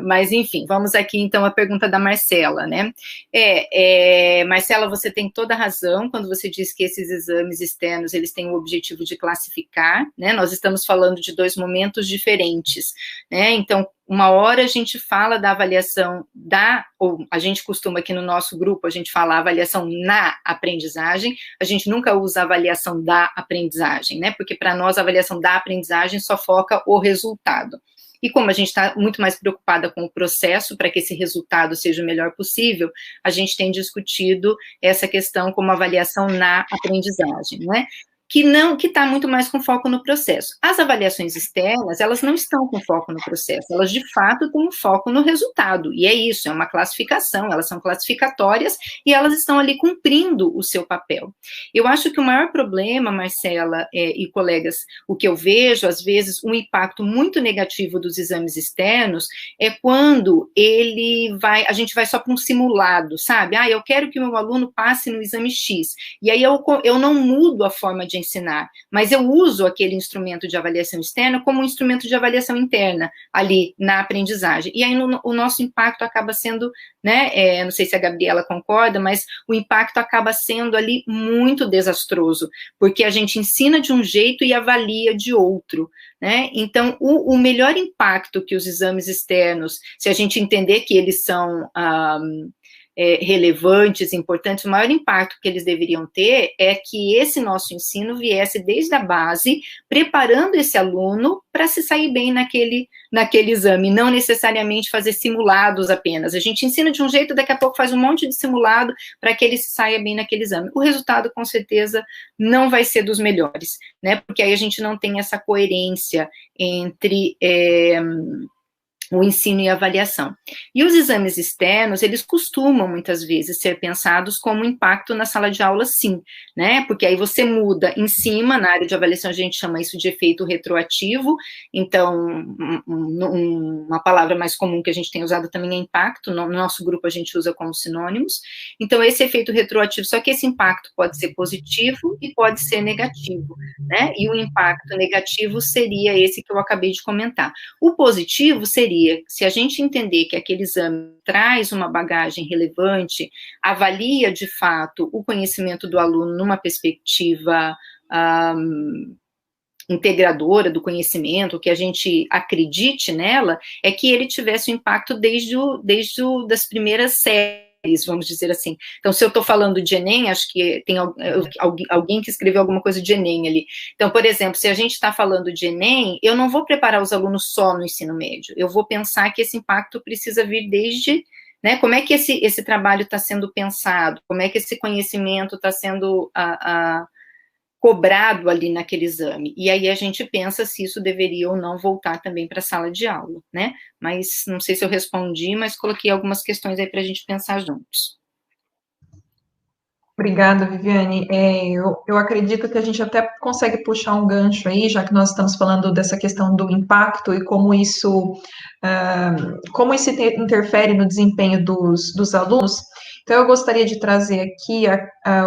Mas, enfim, vamos aqui então à pergunta da Marcela, né? Marcela, você tem toda a razão quando você diz que esses exames externos, eles têm o objetivo de classificar, né? Nós estamos falando de dois momentos diferentes, né? Então, uma hora a gente fala da avaliação ou a gente costuma aqui no nosso grupo, a gente fala avaliação na aprendizagem, a gente nunca usa avaliação da aprendizagem, né? Porque para nós a avaliação da aprendizagem só foca o resultado. E como a gente está muito mais preocupada com o processo para que esse resultado seja o melhor possível, a gente tem discutido essa questão como avaliação na aprendizagem, né? que está muito mais com foco no processo. As avaliações externas, elas não estão com foco no processo, elas de fato têm um foco no resultado, e é isso, é uma classificação, elas são classificatórias e elas estão ali cumprindo o seu papel. Eu acho que o maior problema, Marcela e colegas, o que eu vejo, às vezes, um impacto muito negativo dos exames externos é quando a gente vai só para um simulado, sabe? Eu quero que o meu aluno passe no exame X, e aí eu não mudo a forma de ensinar, mas eu uso aquele instrumento de avaliação externa como um instrumento de avaliação interna, ali na aprendizagem. E aí o nosso impacto acaba sendo, né, não sei se a Gabriela concorda, mas o impacto acaba sendo ali muito desastroso, porque a gente ensina de um jeito e avalia de outro, né? Então, o melhor impacto que os exames externos, se a gente entender que eles são relevantes, importantes, o maior impacto que eles deveriam ter é que esse nosso ensino viesse desde a base, preparando esse aluno para se sair bem naquele exame, não necessariamente fazer simulados apenas. A gente ensina de um jeito, daqui a pouco faz um monte de simulado para que ele se saia bem naquele exame. O resultado, com certeza, não vai ser dos melhores, né? Porque aí a gente não tem essa coerência entre o ensino e a avaliação. E os exames externos, eles costumam, muitas vezes, ser pensados como impacto na sala de aula, sim, né? Porque aí você muda em cima, na área de avaliação a gente chama isso de efeito retroativo, então, uma palavra mais comum que a gente tem usado também é impacto, no nosso grupo a gente usa como sinônimos, então esse efeito retroativo, só que esse impacto pode ser positivo e pode ser negativo, né? E o impacto negativo seria esse que eu acabei de comentar. O positivo seria, se a gente entender que aquele exame traz uma bagagem relevante, avalia de fato o conhecimento do aluno numa perspectiva integradora do conhecimento, que a gente acredite nela, é que ele tivesse um impacto desde das primeiras séries, vamos dizer assim. Então, se eu estou falando de Enem, acho que tem alguém que escreveu alguma coisa de Enem ali. Então, por exemplo, se a gente está falando de Enem, eu não vou preparar os alunos só no ensino médio, eu vou pensar que esse impacto precisa vir desde, né, como é que esse trabalho está sendo pensado, como é que esse conhecimento está sendo cobrado ali naquele exame, e aí a gente pensa se isso deveria ou não voltar também para a sala de aula, né, mas não sei se eu respondi, mas coloquei algumas questões aí para a gente pensar juntos. Obrigada, Viviane. Eu acredito que a gente até consegue puxar um gancho aí, já que nós estamos falando dessa questão do impacto e como isso interfere no desempenho dos alunos. Então, eu gostaria de trazer aqui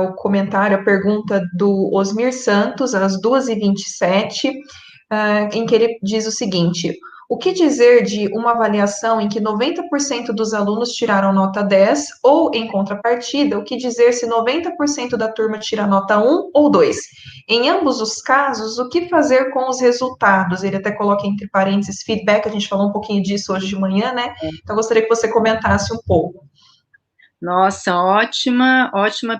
o comentário, a pergunta do Osmir Santos, às 2h27, em que ele diz o seguinte: o que dizer de uma avaliação em que 90% dos alunos tiraram nota 10, ou, em contrapartida, o que dizer se 90% da turma tira nota 1 ou 2? Em ambos os casos, o que fazer com os resultados? Ele até coloca entre parênteses feedback, a gente falou um pouquinho disso hoje de manhã, né? Então, eu gostaria que você comentasse um pouco. Nossa, ótima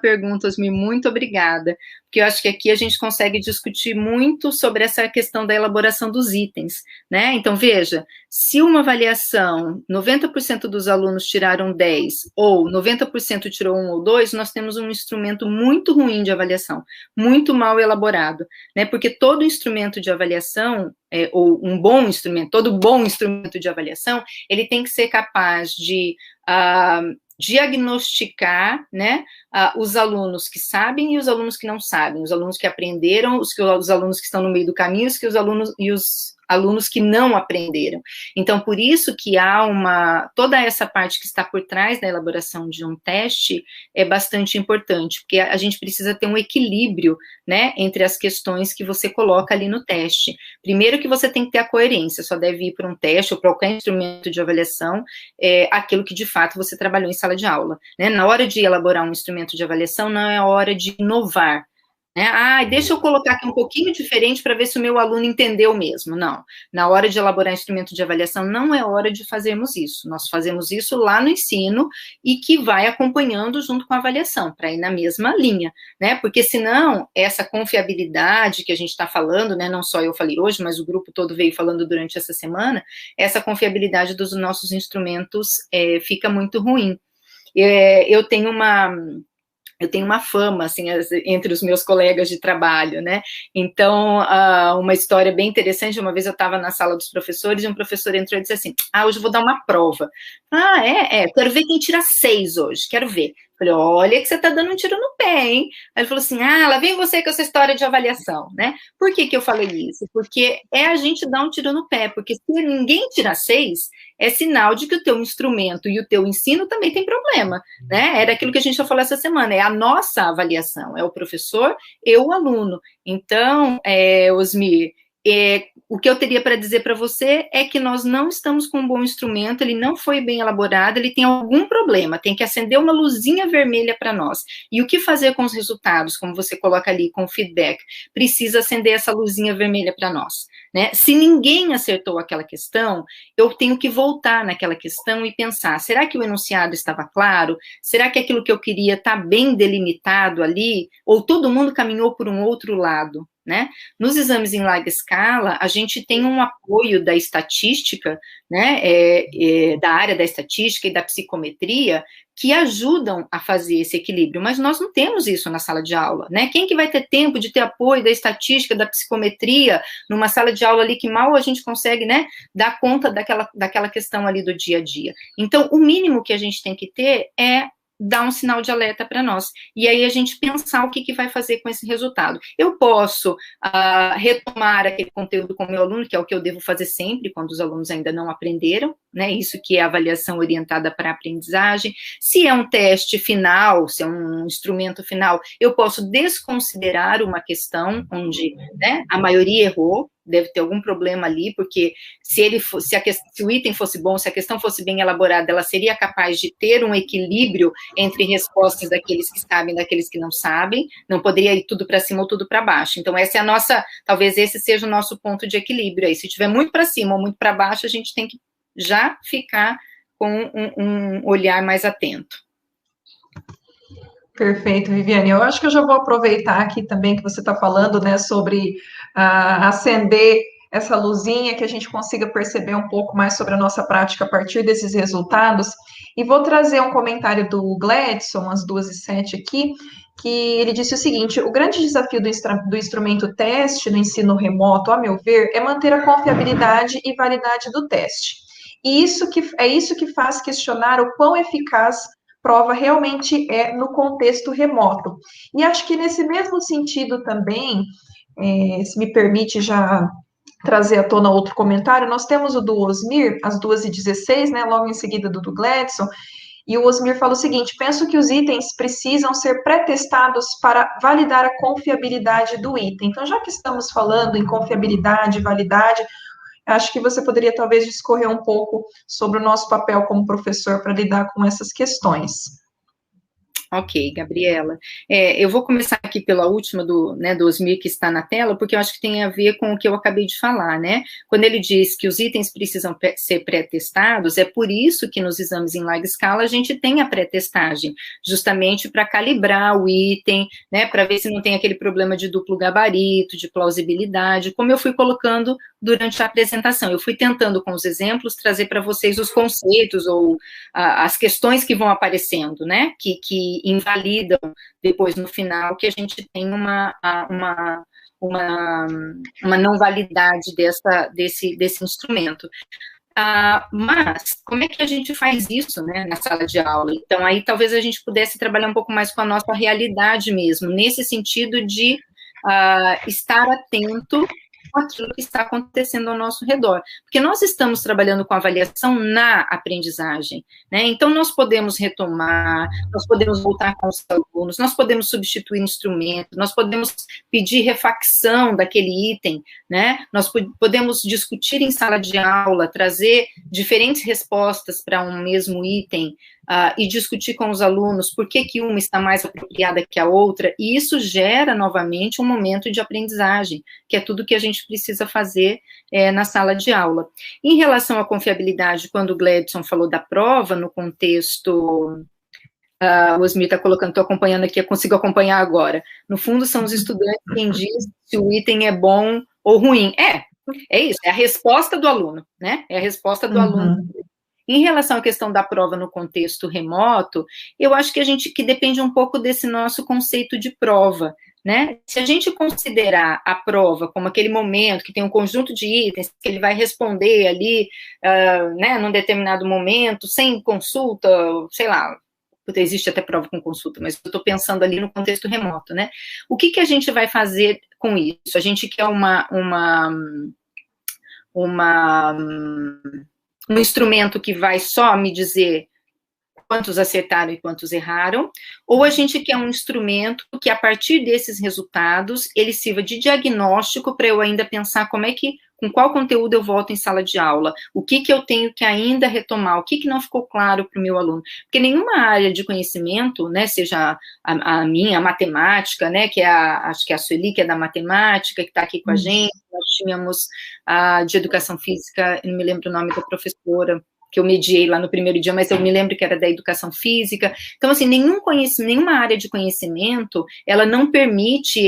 pergunta, Osmi, muito obrigada, porque eu acho que aqui a gente consegue discutir muito sobre essa questão da elaboração dos itens, né? Então, veja, se uma avaliação, 90% dos alunos tiraram 10, ou 90% tirou 1 ou 2, nós temos um instrumento muito ruim de avaliação, muito mal elaborado, né? Porque todo instrumento de avaliação, ou um bom instrumento, todo bom instrumento de avaliação, ele tem que ser capaz de diagnosticar, né, os alunos que sabem e os alunos que não sabem, os alunos que aprenderam, os alunos que estão no meio do caminho, os alunos que não aprenderam. Então, por isso que há toda essa parte que está por trás da elaboração de um teste é bastante importante, porque a gente precisa ter um equilíbrio, né, entre as questões que você coloca ali no teste. Primeiro que você tem que ter a coerência, só deve ir para um teste ou para qualquer instrumento de avaliação aquilo que de fato você trabalhou em sala de aula, né? Na hora de elaborar um instrumento de avaliação, não é hora de inovar, né? Deixa eu colocar aqui um pouquinho diferente para ver se o meu aluno entendeu mesmo. Não, na hora de elaborar instrumento de avaliação, não é hora de fazermos isso. Nós fazemos isso lá no ensino e que vai acompanhando junto com a avaliação, para ir na mesma linha, né? Porque senão, essa confiabilidade que a gente está falando, né? Não só eu falei hoje, mas o grupo todo veio falando durante essa semana, essa confiabilidade dos nossos instrumentos fica muito ruim. Eu tenho eu tenho uma fama, assim, entre os meus colegas de trabalho, né? Então, uma história bem interessante, uma vez eu estava na sala dos professores e um professor entrou e disse assim, hoje eu vou dar uma prova. Quero ver quem tira 6 hoje, quero ver. Falei, olha que você está dando um tiro no pé, hein? Aí ele falou assim, lá vem você com essa história de avaliação, né? Por que eu falei isso? Porque é a gente dar um tiro no pé, porque se ninguém tira 6, é sinal de que o teu instrumento e o teu ensino também tem problema, né? Era aquilo que a gente já falou essa semana, é a nossa avaliação, é o professor e o aluno. Então, Osmir, o que eu teria para dizer para você é que nós não estamos com um bom instrumento, ele não foi bem elaborado, ele tem algum problema, tem que acender uma luzinha vermelha para nós. E o que fazer com os resultados, como você coloca ali, com o feedback? Precisa acender essa luzinha vermelha para nós, né? Se ninguém acertou aquela questão, eu tenho que voltar naquela questão e pensar, será que o enunciado estava claro? Será que aquilo que eu queria está bem delimitado ali? Ou todo mundo caminhou por um outro lado? Né? Nos exames em larga escala, a gente tem um apoio da estatística, né, da área da estatística e da psicometria, que ajudam a fazer esse equilíbrio, mas nós não temos isso na sala de aula, né? Quem que vai ter tempo de ter apoio da estatística, da psicometria, numa sala de aula ali que mal a gente consegue, né, dar conta daquela questão ali do dia a dia. Então, o mínimo que a gente tem que ter é dar um sinal de alerta para nós, e aí a gente pensar o que vai fazer com esse resultado. Eu posso retomar aquele conteúdo com o meu aluno, que é o que eu devo fazer sempre, quando os alunos ainda não aprenderam, né, isso que é avaliação orientada para a aprendizagem. Se é um teste final, se é um instrumento final, eu posso desconsiderar uma questão onde, né, a maioria errou, deve ter algum problema ali, porque se o item fosse bom, se a questão fosse bem elaborada, ela seria capaz de ter um equilíbrio entre respostas daqueles que sabem e daqueles que não sabem, não poderia ir tudo para cima ou tudo para baixo. Então, essa é a nossa, talvez esse seja o nosso ponto de equilíbrio aí. Se tiver muito para cima ou muito para baixo, a gente tem que já ficar com um olhar mais atento. Perfeito, Viviane. Eu acho que eu já vou aproveitar aqui também que você está falando, né, sobre acender essa luzinha, que a gente consiga perceber um pouco mais sobre a nossa prática a partir desses resultados. E vou trazer um comentário do Gladson, às 2h07 aqui, que ele disse o seguinte: o grande desafio do instrumento teste no ensino remoto, a meu ver, é manter a confiabilidade e validade do teste. E isso que faz questionar o quão eficaz prova realmente é no contexto remoto. E acho que nesse mesmo sentido também, se me permite já trazer à tona outro comentário, nós temos o do Osmir, às 2h16, né, logo em seguida do Gladson, e o Osmir fala o seguinte: penso que os itens precisam ser pré-testados para validar a confiabilidade do item. Então, já que estamos falando em confiabilidade e validade, acho que você poderia talvez discorrer um pouco sobre o nosso papel como professor para lidar com essas questões. Ok, Gabriela. Eu vou começar aqui pela última do Osmir, que está na tela, porque eu acho que tem a ver com o que eu acabei de falar, né? Quando ele diz que os itens precisam ser pré-testados, é por isso que nos exames em larga escala a gente tem a pré-testagem, justamente para calibrar o item, né? Para ver se não tem aquele problema de duplo gabarito, de plausibilidade, como eu fui colocando durante a apresentação. Eu fui tentando, com os exemplos, trazer para vocês os conceitos ou as questões que vão aparecendo, né? Que invalidam depois, no final, que a gente tem uma não validade desse instrumento. Mas, como é que a gente faz isso, né, na sala de aula? Então, aí talvez a gente pudesse trabalhar um pouco mais com a nossa realidade mesmo, nesse sentido de estar atento com aquilo que está acontecendo ao nosso redor, porque nós estamos trabalhando com avaliação na aprendizagem, né? Então nós podemos retomar, nós podemos voltar com os alunos, nós podemos substituir instrumento, nós podemos pedir refacção daquele item, né? Nós podemos discutir em sala de aula, trazer diferentes respostas para um mesmo item, e discutir com os alunos por que uma está mais apropriada que a outra, e isso gera, novamente, um momento de aprendizagem, que é tudo que a gente precisa fazer na sala de aula. Em relação à confiabilidade, quando o Gladson falou da prova, no contexto... o Osmir está colocando, estou acompanhando aqui, eu consigo acompanhar agora. No fundo, são os estudantes quem diz se o item é bom ou ruim. É isso, é a resposta do aluno, né? É a resposta do aluno. Em relação à questão da prova no contexto remoto, eu acho que depende um pouco desse nosso conceito de prova, né? Se a gente considerar a prova como aquele momento que tem um conjunto de itens que ele vai responder ali, né, num determinado momento, sem consulta, sei lá, existe até prova com consulta, mas eu estou pensando ali no contexto remoto, né? O que a gente vai fazer com isso? A gente quer um instrumento que vai só me dizer quantos acertaram e quantos erraram, ou a gente quer um instrumento que, a partir desses resultados, ele sirva de diagnóstico para eu ainda pensar com qual conteúdo eu volto em sala de aula, o que eu tenho que ainda retomar, o que não ficou claro para o meu aluno, porque nenhuma área de conhecimento, né, seja a minha, a matemática, né, acho que é a Sueli, que é da matemática, que está aqui com a gente, nós tínhamos a de educação física, eu não me lembro o nome da professora, que eu mediei lá no primeiro dia, mas eu me lembro que era da educação física. Então, assim, nenhuma área de conhecimento, ela não permite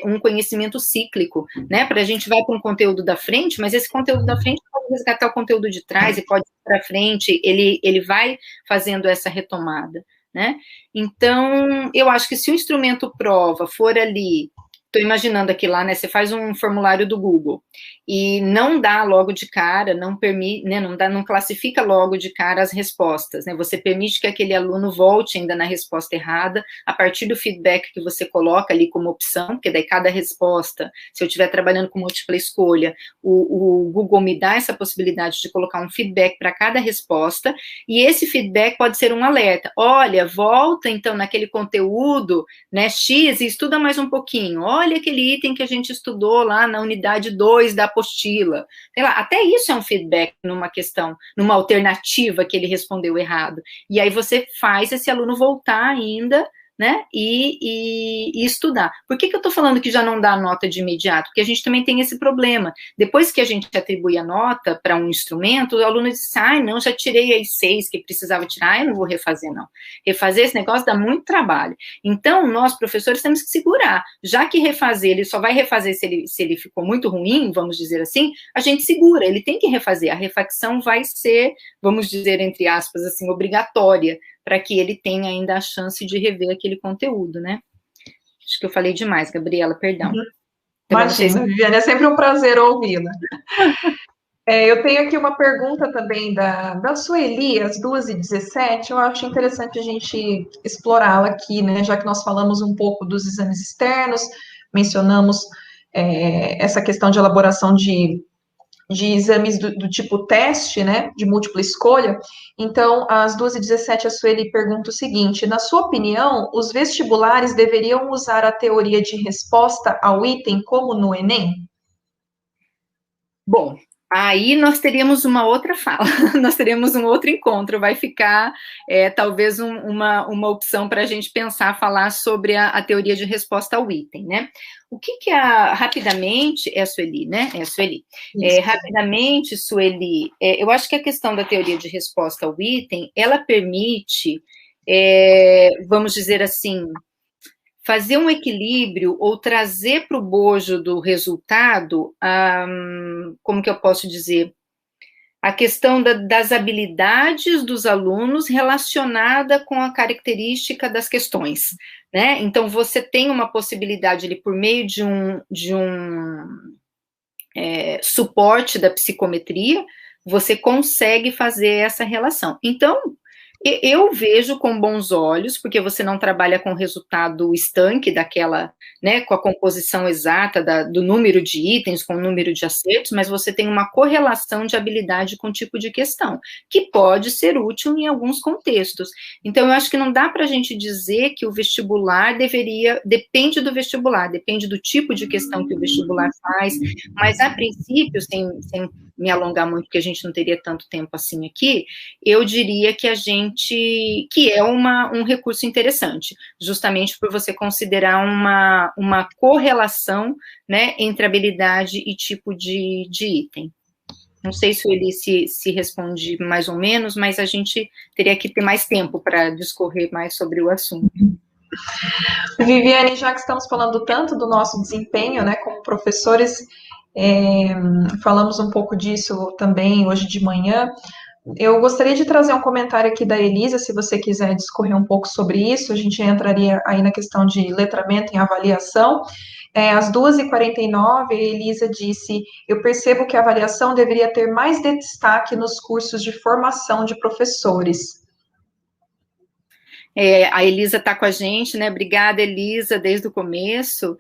um conhecimento cíclico, né? Para a gente vai para um conteúdo da frente, mas esse conteúdo da frente pode resgatar o conteúdo de trás e pode ir para frente, ele vai fazendo essa retomada, né? Então, eu acho que se o instrumento prova for ali, estou imaginando aqui lá, né, você faz um formulário do Google e não dá logo de cara, não permite, né, não classifica logo de cara as respostas, né, você permite que aquele aluno volte ainda na resposta errada, a partir do feedback que você coloca ali como opção, porque daí cada resposta, se eu estiver trabalhando com múltipla escolha, o Google me dá essa possibilidade de colocar um feedback para cada resposta, e esse feedback pode ser um alerta, olha, volta então naquele conteúdo, né, X, e estuda mais um pouquinho, olha aquele item que a gente estudou lá na unidade 2 da apostila. Sei lá, até isso é um feedback numa questão, numa alternativa que ele respondeu errado. E aí você faz esse aluno voltar ainda, né, e estudar. Por que eu estou falando que já não dá a nota de imediato? Porque a gente também tem esse problema. Depois que a gente atribui a nota para um instrumento, o aluno diz, não, já tirei aí 6 que precisava tirar, eu não vou refazer, não. Refazer esse negócio dá muito trabalho. Então, nós, professores, temos que segurar. Já que refazer, ele só vai refazer se ele ficou muito ruim, vamos dizer assim, a gente segura, ele tem que refazer. A refacção vai ser, vamos dizer, entre aspas, assim, obrigatória, para que ele tenha ainda a chance de rever aquele conteúdo, né? Acho que eu falei demais, Gabriela, perdão. Imagina, Viviane, é sempre um prazer ouvi-la. Eu tenho aqui uma pergunta também da Sueli, às 2h17, eu acho interessante a gente explorá-la aqui, né, já que nós falamos um pouco dos exames externos, mencionamos essa questão de elaboração de exames do tipo teste, né, de múltipla escolha. Então, às 2h17, a Sueli pergunta o seguinte, na sua opinião, os vestibulares deveriam usar a teoria de resposta ao item como no Enem? Bom, aí nós teríamos uma outra fala, nós teríamos um outro encontro, vai ficar talvez uma opção para a gente pensar, falar sobre a teoria de resposta ao item, né? O que rapidamente, é a Sueli, né? É a Sueli. Rapidamente, Sueli, eu acho que a questão da teoria de resposta ao item, ela permite, vamos dizer assim, fazer um equilíbrio ou trazer para o bojo do resultado, como que eu posso dizer, a questão das habilidades dos alunos relacionada com a característica das questões, né? Então, você tem uma possibilidade ali, por meio de um suporte da psicometria, você consegue fazer essa relação. Então, eu vejo com bons olhos, porque você não trabalha com o resultado estanque daquela, né, com a composição exata do número de itens, com o número de acertos, mas você tem uma correlação de habilidade com o tipo de questão, que pode ser útil em alguns contextos. Então, eu acho que não dá para a gente dizer que o vestibular depende do vestibular, depende do tipo de questão que o vestibular faz, mas, a princípio, sem me alongar muito, porque a gente não teria tanto tempo assim aqui, eu diria que que é um recurso interessante, justamente por você considerar uma correlação, né, entre habilidade e tipo de item. Não sei se ele se responde mais ou menos, mas a gente teria que ter mais tempo para discorrer mais sobre o assunto. Viviane, já que estamos falando tanto do nosso desempenho, né, como professores, falamos um pouco disso também hoje de manhã, Eu gostaria de trazer um comentário aqui da Elisa, se você quiser discorrer um pouco sobre isso, a gente entraria aí na questão de letramento em avaliação. Às 2h49, a Elisa disse: eu percebo que a avaliação deveria ter mais destaque nos cursos de formação de professores. A Elisa está com a gente, né? Obrigada, Elisa, desde o começo.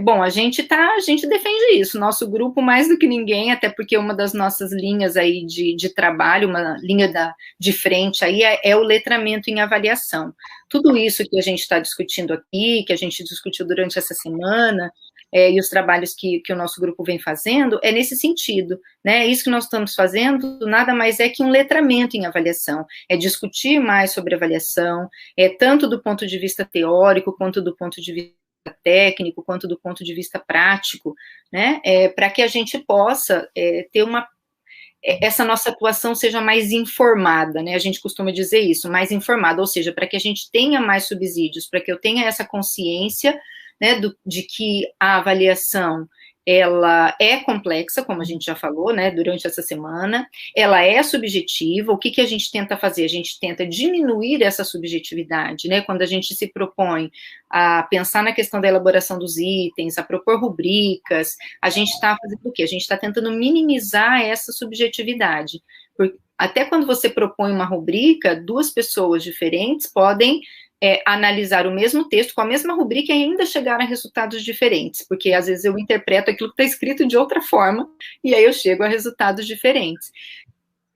Bom, a gente defende isso, nosso grupo mais do que ninguém, até porque uma das nossas linhas aí de trabalho, uma linha de frente aí é o letramento em avaliação. Tudo isso que a gente está discutindo aqui, que a gente discutiu durante essa semana, e os trabalhos que o nosso grupo vem fazendo, é nesse sentido, né? Isso que nós estamos fazendo nada mais é que um letramento em avaliação, é discutir mais sobre avaliação, tanto do ponto de vista teórico, quanto do ponto de vista técnico, quanto do ponto de vista prático, né, para que a gente possa ter essa nossa atuação seja mais informada, né, a gente costuma dizer isso, mais informada, ou seja, para que a gente tenha mais subsídios, para que eu tenha essa consciência, né, de que a avaliação, ela é complexa, como a gente já falou, né, durante essa semana, ela é subjetiva. O que a gente tenta fazer? A gente tenta diminuir essa subjetividade, né, quando a gente se propõe a pensar na questão da elaboração dos itens, a propor rubricas, a gente está fazendo o quê? A gente está tentando minimizar essa subjetividade, porque até quando você propõe uma rubrica, duas pessoas diferentes podem analisar o mesmo texto com a mesma rubrica e ainda chegar a resultados diferentes, porque às vezes eu interpreto aquilo que está escrito de outra forma e aí eu chego a resultados diferentes.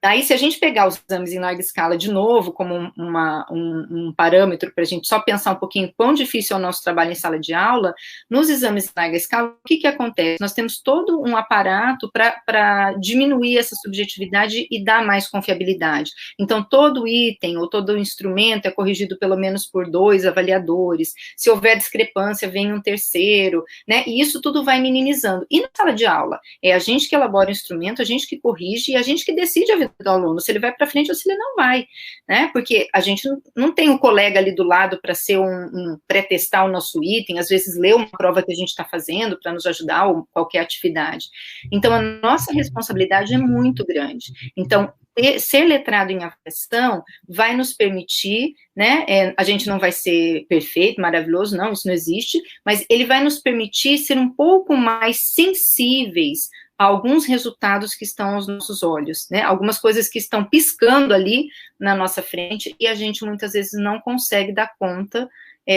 Aí, se a gente pegar os exames em larga escala de novo, como um parâmetro para a gente só pensar um pouquinho quão difícil é o nosso trabalho em sala de aula, nos exames em larga escala, o que acontece? Nós temos todo um aparato para diminuir essa subjetividade e dar mais confiabilidade. Então, todo item ou todo instrumento é corrigido pelo menos por 2 avaliadores. Se houver discrepância, vem um terceiro, né? E isso tudo vai minimizando. E na sala de aula? É a gente que elabora o instrumento, a gente que corrige e a gente que decide a vida do aluno, se ele vai para frente ou se ele não vai, né? Porque a gente não tem um colega ali do lado para ser um pré-testar o nosso item, às vezes ler uma prova que a gente está fazendo para nos ajudar ou qualquer atividade. Então, a nossa responsabilidade é muito grande. Então, ser letrado em avaliação vai nos permitir, né? A gente não vai ser perfeito, maravilhoso, não, isso não existe, mas ele vai nos permitir ser um pouco mais sensíveis a alguns resultados que estão aos nossos olhos, né? Algumas coisas que estão piscando ali na nossa frente e a gente muitas vezes não consegue dar conta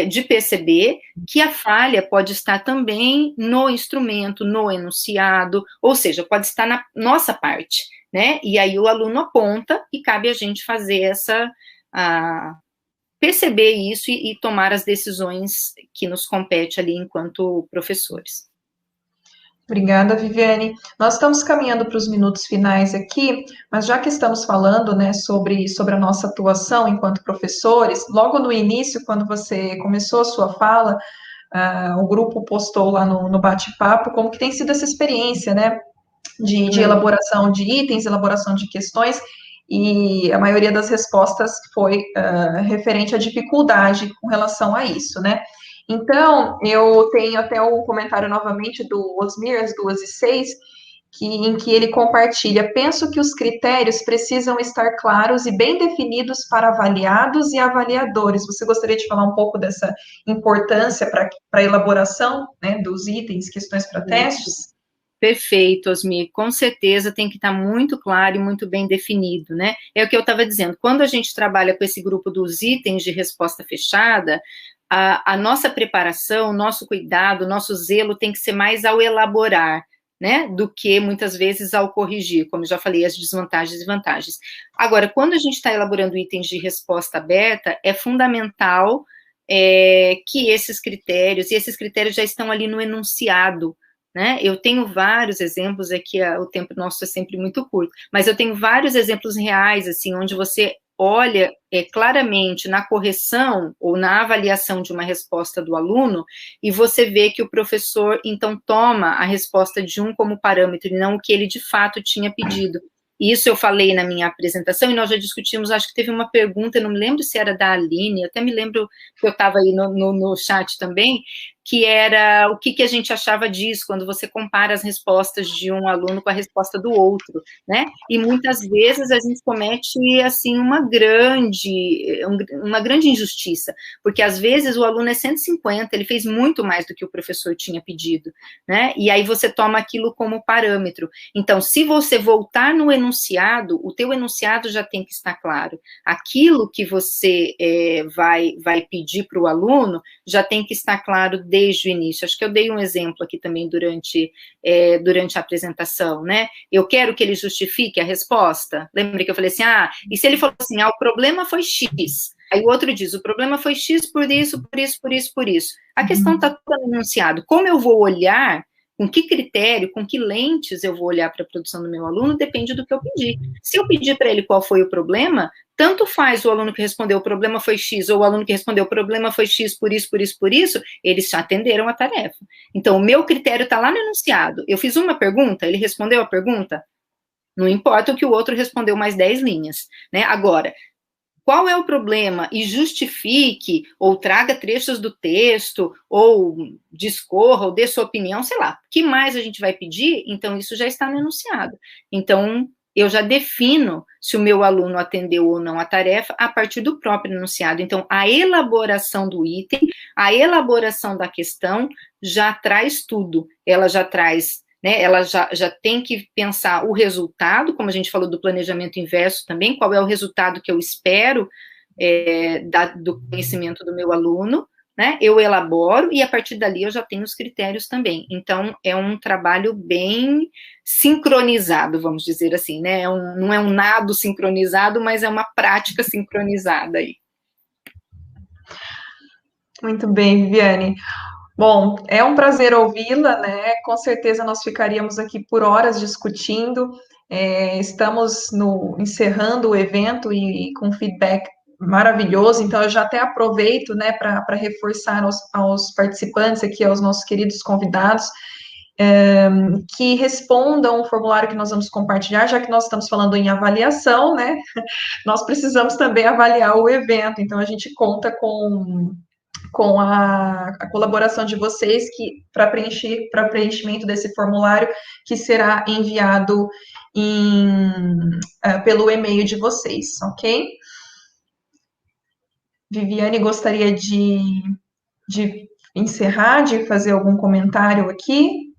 de perceber que a falha pode estar também no instrumento, no enunciado, ou seja, pode estar na nossa parte, né? E aí o aluno aponta e cabe a gente fazer perceber isso e tomar as decisões que nos compete ali enquanto professores. Obrigada, Viviane. Nós estamos caminhando para os minutos finais aqui, mas já que estamos falando, né, sobre a nossa atuação enquanto professores, logo no início, quando você começou a sua fala, o grupo postou lá no bate-papo como que tem sido essa experiência, né, de elaboração de itens, elaboração de questões, e a maioria das respostas foi referente à dificuldade com relação a isso, né? Então, eu tenho até o comentário novamente do Osmir, às 2h06, em que ele compartilha: penso que os critérios precisam estar claros e bem definidos para avaliados e avaliadores. Você gostaria de falar um pouco dessa importância para a elaboração, né, dos itens, questões para testes? Perfeito, Osmir, com certeza tem que estar muito claro e muito bem definido, né? É o que eu estava dizendo, quando a gente trabalha com esse grupo dos itens de resposta fechada, a nossa preparação, o nosso cuidado, o nosso zelo tem que ser mais ao elaborar, né, do que muitas vezes ao corrigir, como eu já falei, as desvantagens e vantagens. Agora, quando a gente está elaborando itens de resposta aberta, é fundamental que esses critérios já estão ali no enunciado, né? Eu tenho vários exemplos, aqui o tempo nosso é sempre muito curto, mas eu tenho vários exemplos reais, assim, onde você olha claramente na correção ou na avaliação de uma resposta do aluno e você vê que o professor, então, toma a resposta de um como parâmetro e não o que ele de fato tinha pedido. Isso eu falei na minha apresentação e nós já discutimos, acho que teve uma pergunta, eu não me lembro se era da Aline, eu até me lembro que eu estava aí no chat também, que era o que a gente achava disso, quando você compara as respostas de um aluno com a resposta do outro, né? E muitas vezes a gente comete, assim, uma grande injustiça, porque às vezes o aluno é 150, ele fez muito mais do que o professor tinha pedido, né? E aí você toma aquilo como parâmetro. Então, se você voltar no enunciado, o teu enunciado já tem que estar claro. Aquilo que você vai pedir para o aluno já tem que estar claro desde o início. Acho que eu dei um exemplo aqui também durante a apresentação, né? Eu quero que ele justifique a resposta. Lembra que eu falei assim, e se ele falou assim, o problema foi X, aí o outro diz, o problema foi X por isso, por isso, por isso, por isso. A questão está toda no enunciado. Como eu vou olhar, com que critério, com que lentes eu vou olhar para a produção do meu aluno, depende do que eu pedir. Se eu pedir para ele qual foi o problema, tanto faz o aluno que respondeu o problema foi X, ou o aluno que respondeu o problema foi X por isso, por isso, por isso, eles já atenderam a tarefa. Então, o meu critério está lá no enunciado. Eu fiz uma pergunta, ele respondeu a pergunta, não importa o que o outro respondeu mais 10 linhas, né? Agora, qual é o problema? E justifique, ou traga trechos do texto, ou discorra, ou dê sua opinião, sei lá. O que mais a gente vai pedir? Então, isso já está no enunciado. Então, eu já defino se o meu aluno atendeu ou não a tarefa a partir do próprio enunciado. Então, a elaboração do item, a elaboração da questão já traz tudo. Ela já traz, né, ela já tem que pensar o resultado, como a gente falou do planejamento inverso também, qual é o resultado que eu espero do conhecimento do meu aluno, né, eu elaboro e a partir dali eu já tenho os critérios também. Então, é um trabalho bem sincronizado, vamos dizer assim, né, não é um nado sincronizado, mas é uma prática sincronizada aí. Muito bem, Viviane. Bom, é um prazer ouvi-la, né? Com certeza nós ficaríamos aqui por horas discutindo. Estamos encerrando o evento e com feedback maravilhoso, então eu já até aproveito, né, para reforçar aos participantes aqui, aos nossos queridos convidados, que respondam o formulário que nós vamos compartilhar, já que nós estamos falando em avaliação, né? Nós precisamos também avaliar o evento, então a gente conta com a colaboração de vocês para preenchimento desse formulário que será enviado pelo e-mail de vocês, ok? Viviane, gostaria de encerrar, de fazer algum comentário aqui?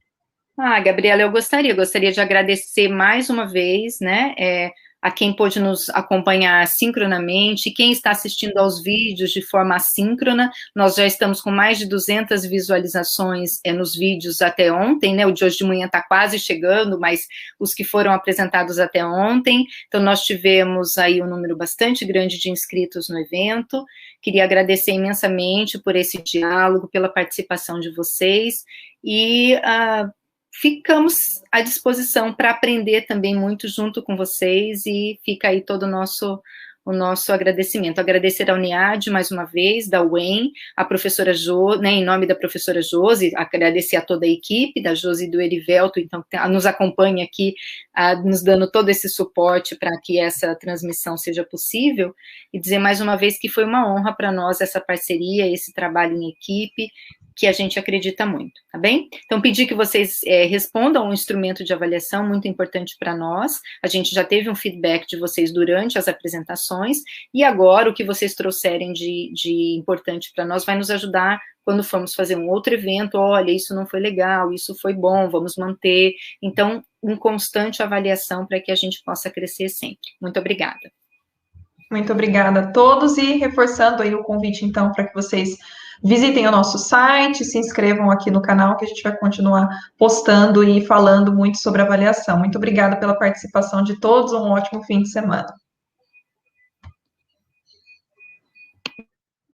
Gabriela, eu gostaria de agradecer mais uma vez, né, a quem pôde nos acompanhar sincronamente, quem está assistindo aos vídeos de forma assíncrona. Nós já estamos com mais de 200 visualizações nos vídeos até ontem, né, o de hoje de manhã está quase chegando, mas os que foram apresentados até ontem, então nós tivemos aí um número bastante grande de inscritos no evento. Queria agradecer imensamente por esse diálogo, pela participação de vocês, e ficamos à disposição para aprender também muito junto com vocês, e fica aí todo o nosso agradecimento. Agradecer à Uniad mais uma vez, da UEM, a professora Jo, né, em nome da professora Josi, agradecer a toda a equipe, da Josi e do Erivelto, então, que nos acompanha aqui, nos dando todo esse suporte para que essa transmissão seja possível, e dizer mais uma vez que foi uma honra para nós essa parceria, esse trabalho em equipe, que a gente acredita muito, tá bem? Então, pedir que vocês respondam um instrumento de avaliação muito importante para nós. A gente já teve um feedback de vocês durante as apresentações, e agora o que vocês trouxerem de importante para nós vai nos ajudar quando formos fazer um outro evento. Olha, isso não foi legal, isso foi bom, vamos manter. Então, uma constante avaliação para que a gente possa crescer sempre. Muito obrigada. Muito obrigada a todos, e reforçando aí o convite, então, para que vocês visitem o nosso site, se inscrevam aqui no canal, que a gente vai continuar postando e falando muito sobre avaliação. Muito obrigada pela participação de todos, um ótimo fim de semana.